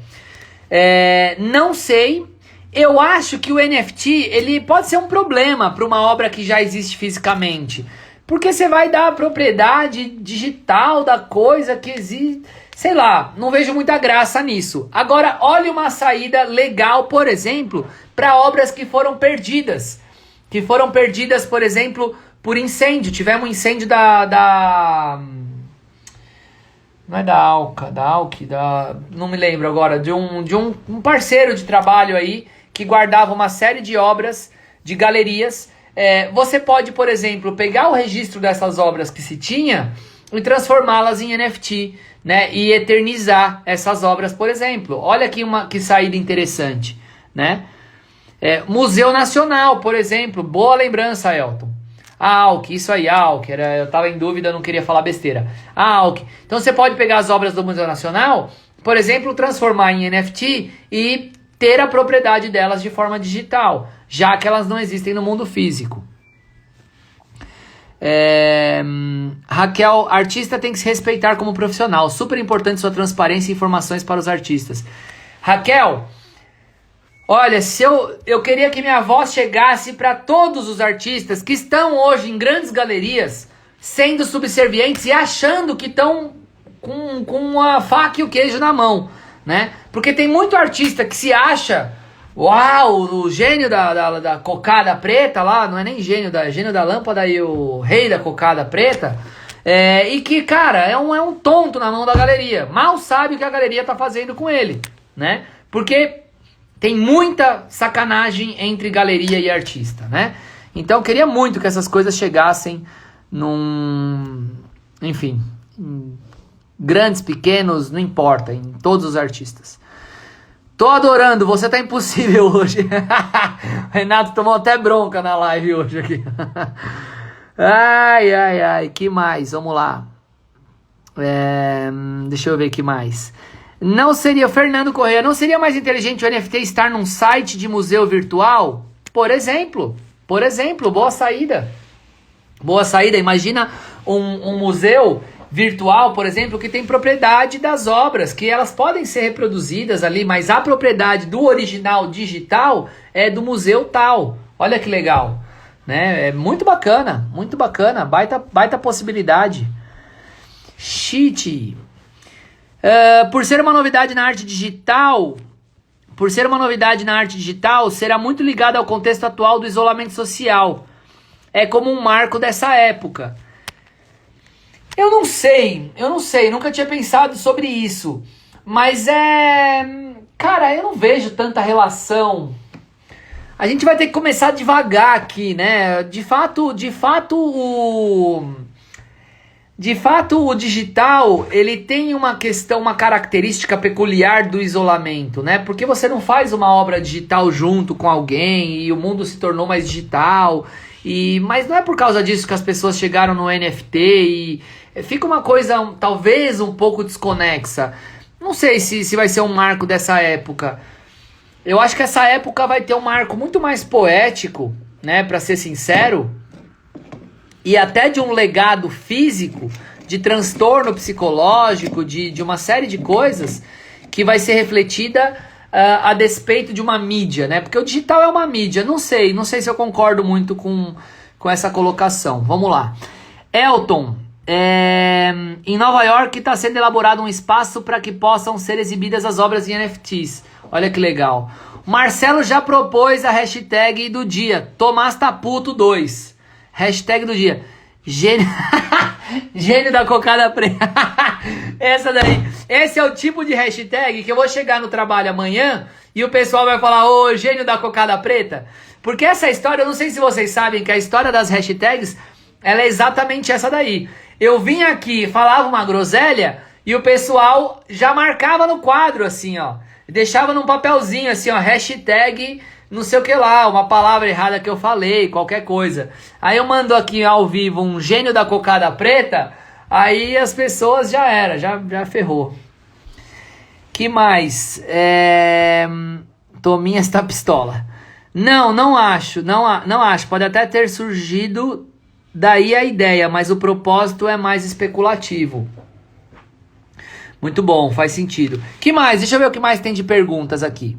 Não sei. Eu acho que o NFT, ele pode ser um problema para uma obra que já existe fisicamente. Porque você vai dar a propriedade digital da coisa que existe. Sei lá, não vejo muita graça nisso. Agora, olha uma saída legal, por exemplo, para obras que foram perdidas. Que foram perdidas, por exemplo, por incêndio. Tivemos um incêndio não é da Alca, não me lembro agora, de um parceiro de trabalho aí, que guardava uma série de obras, de galerias. Você pode, por exemplo, pegar o registro dessas obras que se tinha e transformá-las em NFT, né? E eternizar essas obras, por exemplo. Olha aqui que saída interessante, né? Museu Nacional, por exemplo. Boa lembrança, Elton. A Alck, isso aí, a Alck. Eu tava em dúvida, não queria falar besteira. A Alck. Então você pode pegar as obras do Museu Nacional, por exemplo, transformar em NFT e ter a propriedade delas de forma digital, já que elas não existem no mundo físico. Raquel, artista tem que se respeitar como profissional. Super importante sua transparência e informações para os artistas. Raquel, olha, eu queria que minha voz chegasse para todos os artistas que estão hoje em grandes galerias sendo subservientes e achando que estão com a faca e o queijo na mão, né? Porque tem muito artista que se acha, uau, o gênio da cocada preta lá, não é nem gênio da lâmpada e o rei da cocada preta, e que, cara, é um tonto na mão da galeria. Mal sabe o que a galeria tá fazendo com ele, né? Porque tem muita sacanagem entre galeria e artista, né? Então eu queria muito que essas coisas chegassem enfim, grandes, pequenos, não importa, em todos os artistas. Tô adorando, você tá impossível hoje. Renato tomou até bronca na live hoje aqui. Ai, que mais? Vamos lá. Deixa eu ver que mais. Fernando Correia, não seria mais inteligente o NFT estar num site de museu virtual? Por exemplo, boa saída. Imagina um museu virtual, por exemplo, que tem propriedade das obras, que elas podem ser reproduzidas ali, mas a propriedade do original digital é do museu tal. Olha que legal, né? É muito bacana, baita possibilidade. Cheat. Por ser uma novidade na arte digital, será muito ligada ao contexto atual do isolamento social. É como um marco dessa época. Eu não sei, nunca tinha pensado sobre isso. Mas cara, eu não vejo tanta relação. A gente vai ter que começar devagar aqui, né? De fato o digital, ele tem uma característica peculiar do isolamento, né? Porque você não faz uma obra digital junto com alguém e o mundo se tornou mais digital. Mas não é por causa disso que as pessoas chegaram no NFT e fica uma coisa talvez um pouco desconexa. Não sei se vai ser um marco dessa época. Eu acho que essa época vai ter um marco muito mais poético, né? Pra ser sincero. E até de um legado físico, de transtorno psicológico, de uma série de coisas que vai ser refletida a despeito de uma mídia, né? Porque o digital é uma mídia. Não sei se eu concordo muito com essa colocação. Vamos lá. Elton, em Nova York está sendo elaborado um espaço para que possam ser exibidas as obras em NFTs. Olha que legal. Marcelo já propôs a hashtag do dia, Tomás Taputo 2. Hashtag do dia. Gênio da cocada preta. Essa daí. Esse é o tipo de hashtag que eu vou chegar no trabalho amanhã e o pessoal vai falar, ô, gênio da cocada preta. Porque essa história, eu não sei se vocês sabem que a história das hashtags, ela é exatamente essa daí. Eu vim aqui, falava uma groselha e o pessoal já marcava no quadro assim, ó. Deixava num papelzinho assim, ó, hashtag não sei o que lá, uma palavra errada que eu falei, qualquer coisa. Aí eu mando aqui ao vivo um gênio da cocada preta, aí as pessoas já ferrou. Que mais? Tominha está pistola. Não acho. Pode até ter surgido daí a ideia, mas o propósito é mais especulativo. Muito bom, faz sentido. Que mais? Deixa eu ver o que mais tem de perguntas aqui.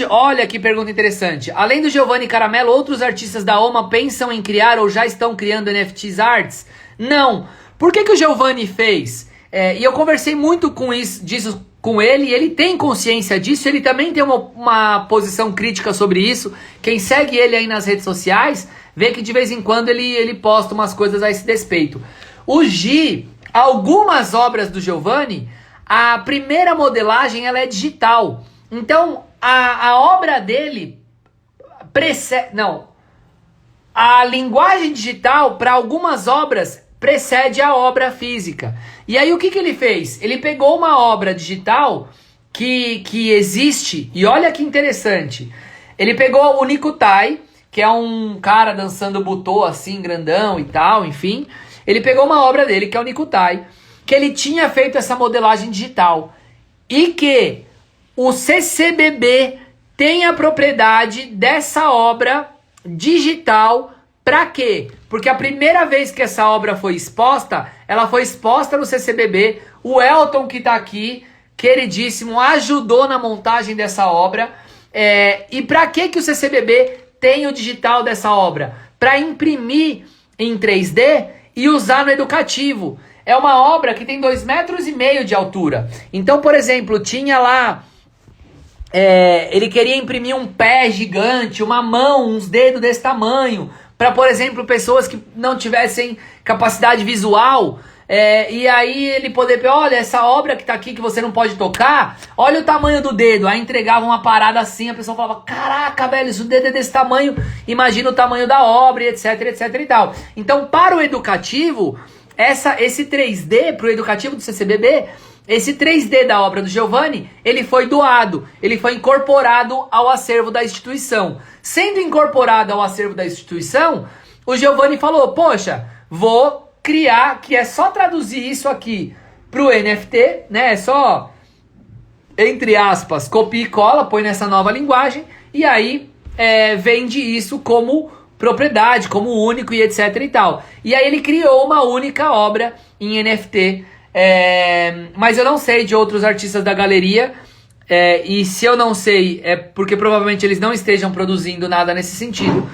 Olha que pergunta interessante. Além do Giovanni Caramelo, outros artistas da OMA pensam em criar ou já estão criando NFTs arts? Não. Por que o Giovanni fez? E eu conversei muito disso com ele, e ele tem consciência disso, ele também tem uma posição crítica sobre isso. Quem segue ele aí nas redes sociais, vê que de vez em quando ele posta umas coisas a esse despeito. O Gi, algumas obras do Giovanni, a primeira modelagem ela é digital. Então, a obra dele a linguagem digital para algumas obras precede a obra física. E aí o que ele fez? Ele pegou uma obra digital que existe, e olha que interessante. Ele pegou o Nikutai, que é um cara dançando butô assim, grandão e tal, enfim. Ele pegou uma obra dele, que é o Nikutai, que ele tinha feito essa modelagem digital. E que o CCBB tem a propriedade dessa obra digital. Pra quê? Porque a primeira vez que essa obra foi exposta, ela foi exposta no CCBB. O Elton, que tá aqui, queridíssimo, ajudou na montagem dessa obra. E pra que o CCBB tem o digital dessa obra? Pra imprimir em 3D e usar no educativo. É uma obra que tem 2,5 metros de altura. Então, por exemplo, tinha lá... ele queria imprimir um pé gigante, uma mão, uns dedos desse tamanho, para, por exemplo, pessoas que não tivessem capacidade visual, e aí ele poder, olha, essa obra que tá aqui que você não pode tocar, olha o tamanho do dedo. Aí entregava uma parada assim, a pessoa falava, caraca, velho, se o dedo é desse tamanho, imagina o tamanho da obra, etc, etc e tal. Então, para o educativo, esse 3D, para o educativo do CCBB, esse 3D da obra do Giovanni, ele foi doado, ele foi incorporado ao acervo da instituição. Sendo incorporado ao acervo da instituição, o Giovanni falou, poxa, vou criar, que é só traduzir isso aqui pro NFT, né? É só, entre aspas, copia e cola, põe nessa nova linguagem, e aí vende isso como propriedade, como único e etc e tal. E aí ele criou uma única obra em NFT, mas eu não sei de outros artistas da galeria, e se eu não sei, é porque provavelmente eles não estejam produzindo nada nesse sentido,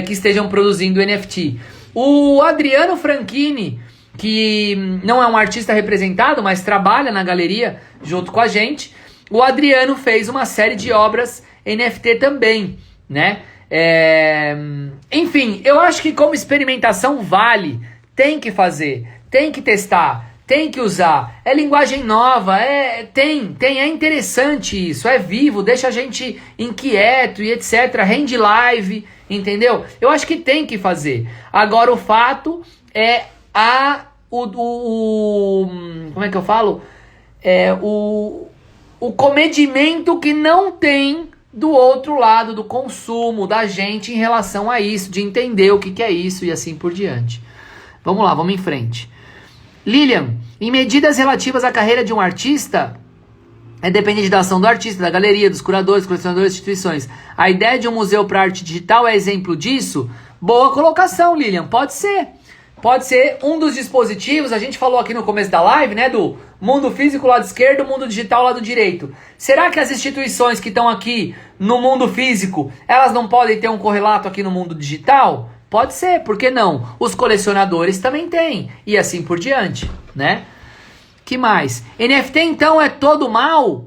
que estejam produzindo NFT. O Adriano Franchini, que não é um artista representado, mas trabalha na galeria junto com a gente, o Adriano fez uma série de obras NFT também, né? Enfim, eu acho que como experimentação vale, tem que fazer, tem que testar, tem que usar, é linguagem nova, é interessante isso, é vivo, deixa a gente inquieto e etc, rende live, entendeu? Eu acho que tem que fazer. Agora o fato é como é que eu falo? O comedimento que não tem do outro lado do consumo da gente em relação a isso, de entender o que é isso e assim por diante. Vamos lá, vamos em frente. Lilian, em medidas relativas à carreira de um artista, dependente da ação do artista, da galeria, dos curadores, colecionadores, instituições. A ideia de um museu para arte digital é exemplo disso? Boa colocação, Lilian. Pode ser. Pode ser um dos dispositivos. A gente falou aqui no começo da live, né? Do mundo físico lado esquerdo, mundo digital lado direito. Será que as instituições que estão aqui no mundo físico, elas não podem ter um correlato aqui no mundo digital? Pode ser, por que não? Os colecionadores também têm. E assim por diante, né? Que mais? NFT então é todo mal?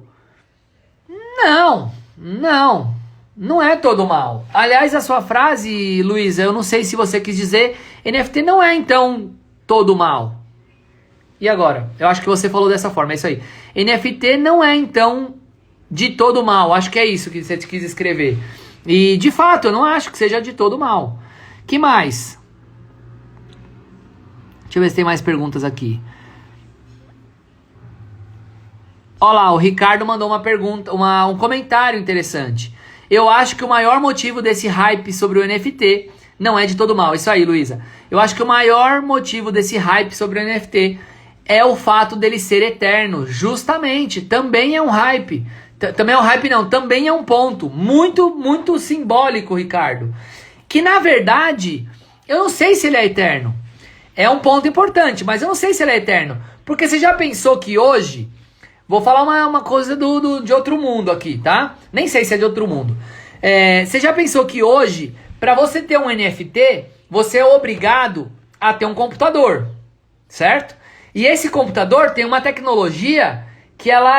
Não é todo mal. Aliás, a sua frase, Luísa, eu não sei se você quis dizer, NFT não é então todo mal. E agora? Eu acho que você falou dessa forma, é isso aí. NFT não é então de todo mal, acho que é isso que você quis escrever. E de fato, eu não acho que seja de todo mal. Que mais? Deixa eu ver se tem mais perguntas aqui. Olha lá, o Ricardo mandou uma pergunta, um comentário interessante. Eu acho que o maior motivo desse hype sobre o NFT não é de todo mal. Isso aí, Luísa. Eu acho que o maior motivo desse hype sobre o NFT é o fato dele ser eterno. Justamente, também é um hype. Também é um hype não, também é um ponto muito, muito simbólico, Ricardo. Que na verdade, eu não sei se ele é eterno. É um ponto importante, mas eu não sei se ele é eterno. Porque você já pensou que hoje... Vou falar uma coisa de outro mundo aqui, tá? Nem sei se é de outro mundo. Você já pensou que hoje, para você ter um NFT, você é obrigado a ter um computador, certo? E esse computador tem uma tecnologia que ela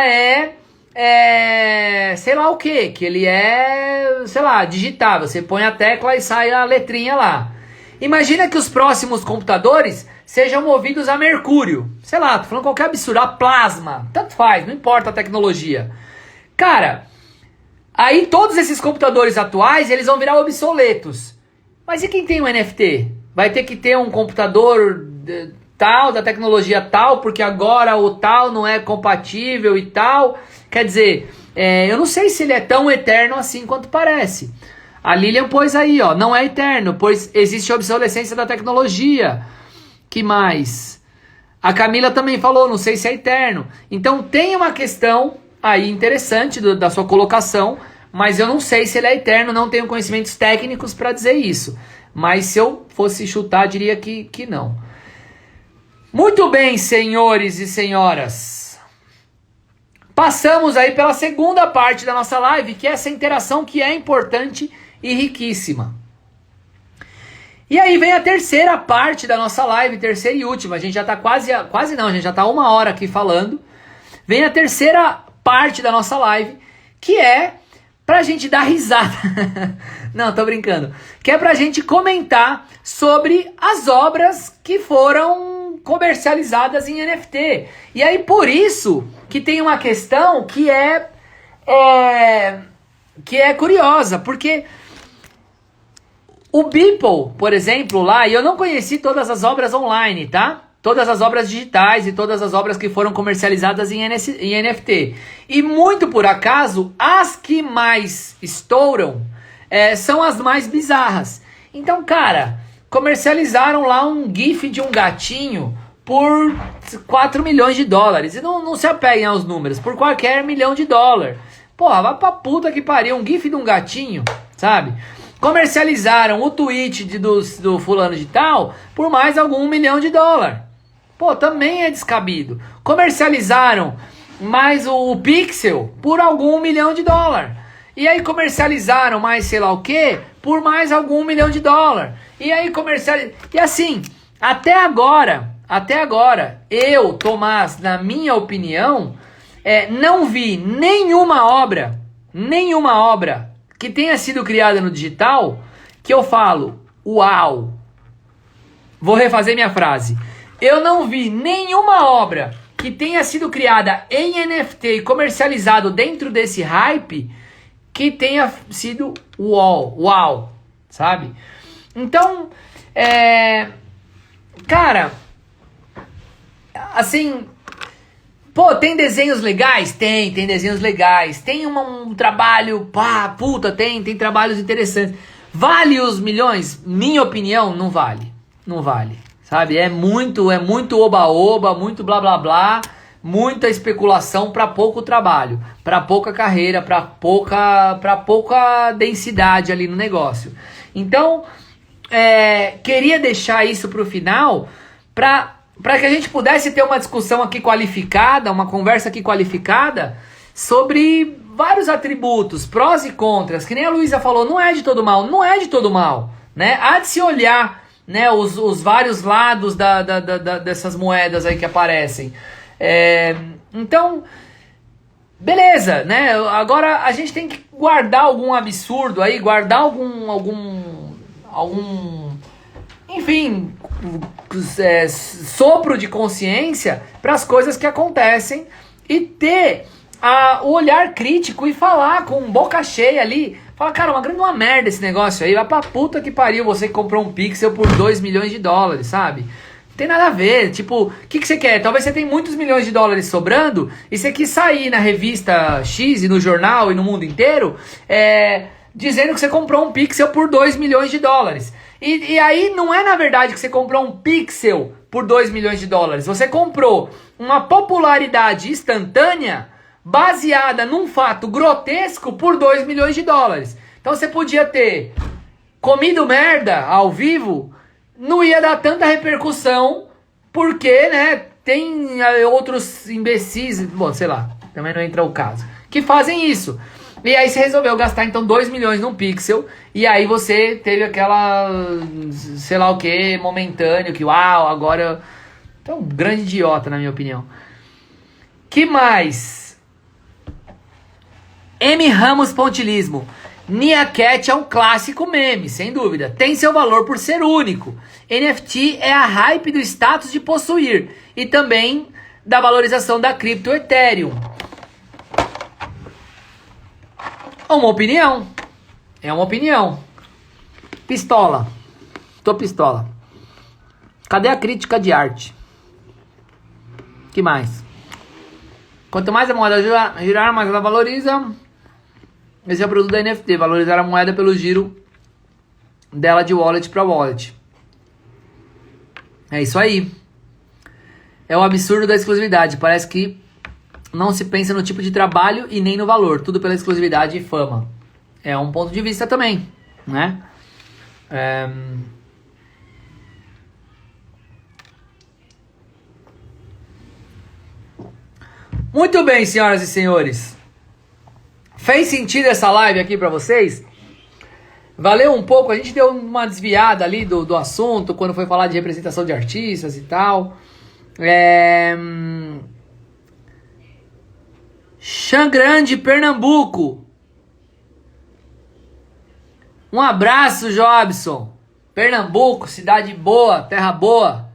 sei lá o que ele sei lá, digitável. Você põe a tecla e sai a letrinha lá. Imagina que os próximos computadores sejam movidos a mercúrio. Sei lá, tô falando qualquer absurdo, a plasma. Tanto faz, não importa a tecnologia. Cara, aí todos esses computadores atuais, eles vão virar obsoletos. Mas e quem tem um NFT? Vai ter que ter um computador tal, da tecnologia tal, porque agora o tal não é compatível e tal. Quer dizer, eu não sei se ele é tão eterno assim quanto parece. A Lilian pôs aí, ó, não é eterno, pois existe obsolescência da tecnologia. Que mais? A Camila também falou, não sei se é eterno. Então tem uma questão aí interessante da sua colocação, mas eu não sei se ele é eterno, não tenho conhecimentos técnicos para dizer isso. Mas se eu fosse chutar, diria que não. Muito bem, senhores e senhoras. Passamos aí pela segunda parte da nossa live, que é essa interação que é importante e riquíssima. E aí vem a terceira parte da nossa live, terceira e última. A gente já tá quase não, a gente já tá 1 hora aqui falando. Vem a terceira parte da nossa live, que é pra gente dar risada. Não, tô brincando. Que é pra gente comentar sobre as obras que foram comercializadas em NFT. E aí por isso que tem uma questão que é curiosa, porque o Beeple, por exemplo, lá, e eu não conheci todas as obras online, tá? Todas as obras digitais e todas as obras que foram comercializadas em NFT. E muito por acaso, as que mais estouram são as mais bizarras. Então, cara, comercializaram lá um GIF de um gatinho por 4 milhões de dólares. E não se apeguem aos números, por qualquer $1 milhão. Porra, vai pra puta que pariu, um GIF de um gatinho, sabe? Comercializaram o tweet do fulano de tal por mais algum $1 milhão. Pô, também é descabido. Comercializaram mais o Pixel por algum $1 milhão. E aí comercializaram mais sei lá o que por mais algum $1 milhão. E aí E assim, até agora, eu, Tomás, na minha opinião, não vi nenhuma obra que tenha sido criada no digital que eu falo, uau. Vou refazer minha frase. Eu não vi nenhuma obra que tenha sido criada em NFT e comercializado dentro desse hype que tenha sido uau, sabe? Então, cara, assim, pô, tem desenhos legais? Tem desenhos legais. Tem um trabalho, tem trabalhos interessantes. Vale os milhões? Minha opinião, não vale. Não vale, sabe? É muito oba-oba, muito blá blá blá, muita especulação para pouco trabalho, para pouca carreira, para pouca densidade ali no negócio. Então, queria deixar isso pro final para que a gente pudesse ter uma discussão aqui qualificada, uma conversa aqui qualificada sobre vários atributos, prós e contras, que nem a Luísa falou, não é de todo mal, né? Há de se olhar, né, os vários lados dessas moedas aí que aparecem. Então, beleza, né? Agora a gente tem que guardar algum absurdo aí, guardar algum enfim, sopro de consciência para as coisas que acontecem e ter o olhar crítico e falar com boca cheia ali. Fala, cara, uma merda esse negócio aí, vai pra puta que pariu você que comprou um pixel por $2 milhões, sabe? Não tem nada a ver, tipo, o que você quer? Talvez você tenha muitos $milhões sobrando e você quis sair na revista X e no jornal e no mundo inteiro dizendo que você comprou um pixel por $2 milhões. E aí não é na verdade que você comprou um pixel por $2 milhões. Você comprou uma popularidade instantânea baseada num fato grotesco por $2 milhões. Então você podia ter comido merda ao vivo, não ia dar tanta repercussão, porque, né, tem outros imbecis, bom, sei lá, também não entra o caso, que fazem isso. E aí você resolveu gastar então $2 milhões num pixel, e aí você teve aquela, sei lá o que, momentâneo, que uau, agora Então, um grande idiota, na minha opinião. Que mais? M. Ramos Pontilismo. Nia Cat é um clássico meme, sem dúvida. Tem seu valor por ser único. NFT é a hype do status de possuir. E também da valorização da cripto Ethereum. É uma opinião. É uma opinião. Pistola. Tô pistola. Cadê a crítica de arte? Que mais? Quanto mais a moeda girar, mais ela valoriza. Esse é o produto da NFT. Valorizar a moeda pelo giro dela de wallet para wallet. É isso aí. É o absurdo da exclusividade. Parece que não se pensa no tipo de trabalho e nem no valor. Tudo pela exclusividade e fama. É um ponto de vista também, né? Muito bem, senhoras e senhores. Fez sentido essa live aqui pra vocês? Valeu um pouco? A gente deu uma desviada ali do assunto quando foi falar de representação de artistas e tal. Xangrande, Pernambuco. Um abraço, Jobson. Pernambuco, cidade boa, terra boa.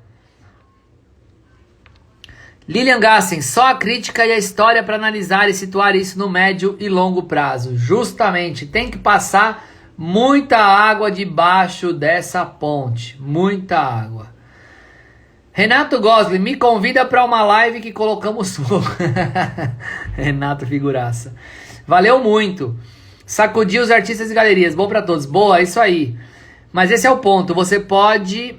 Lilian Gassen, só a crítica e a história para analisar e situar isso no médio e longo prazo. Justamente, tem que passar muita água debaixo dessa ponte. Muita água. Renato Gosling, me convida para uma live que colocamos fogo. Renato figuraça. Valeu muito. Sacudir os artistas e galerias. Bom para todos. Boa, isso aí. Mas esse é o ponto. Você pode...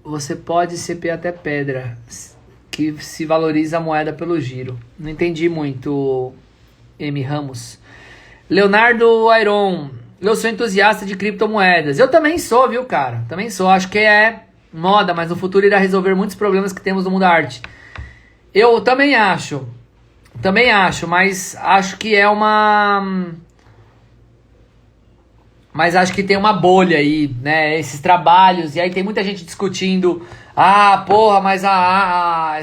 Você pode CP até pedra. Que se valoriza a moeda pelo giro. Não entendi muito, M. Ramos. Leonardo Airon. Eu sou entusiasta de criptomoedas. Eu também sou, viu, cara? Também sou. Acho que é moda, mas no futuro irá resolver muitos problemas que temos no mundo da arte. Eu também acho. Também acho, mas acho que é uma... Mas acho que tem uma bolha aí, né? Esses trabalhos, e aí tem muita gente discutindo. Ah, porra, mas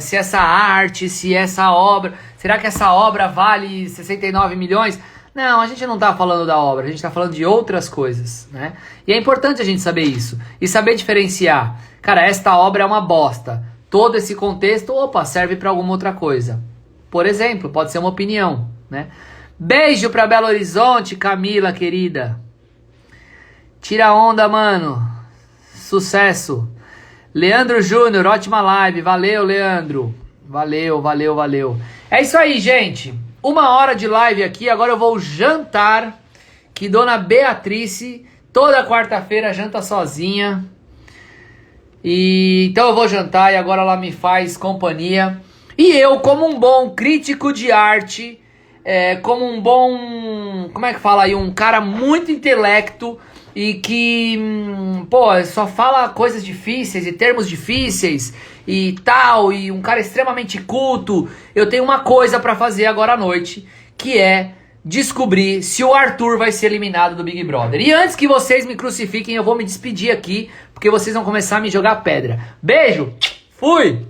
se essa arte, se essa obra... Será que essa obra vale 69 milhões? Não, a gente não tá falando da obra, a gente tá falando de outras coisas, né? E é importante a gente saber isso. E saber diferenciar. Cara, esta obra é uma bosta. Todo esse contexto, opa, serve pra alguma outra coisa. Por exemplo, pode ser uma opinião, né? Beijo pra Belo Horizonte, Camila, querida. Tira onda, mano. Sucesso. Leandro Júnior, ótima live. Valeu, Leandro. Valeu, valeu, valeu. É isso aí, gente. 1 hora de live aqui. Agora eu vou jantar. Que Dona Beatrice, toda quarta-feira, janta sozinha. Então eu vou jantar e agora ela me faz companhia. E eu, como um bom crítico de arte, como um bom... Como é que fala aí? Um cara muito intelecto e que, só fala coisas difíceis e termos difíceis e tal, e um cara extremamente culto. Eu tenho uma coisa pra fazer agora à noite, que é descobrir se o Arthur vai ser eliminado do Big Brother. E antes que vocês me crucifiquem, eu vou me despedir aqui, porque vocês vão começar a me jogar pedra. Beijo! Fui!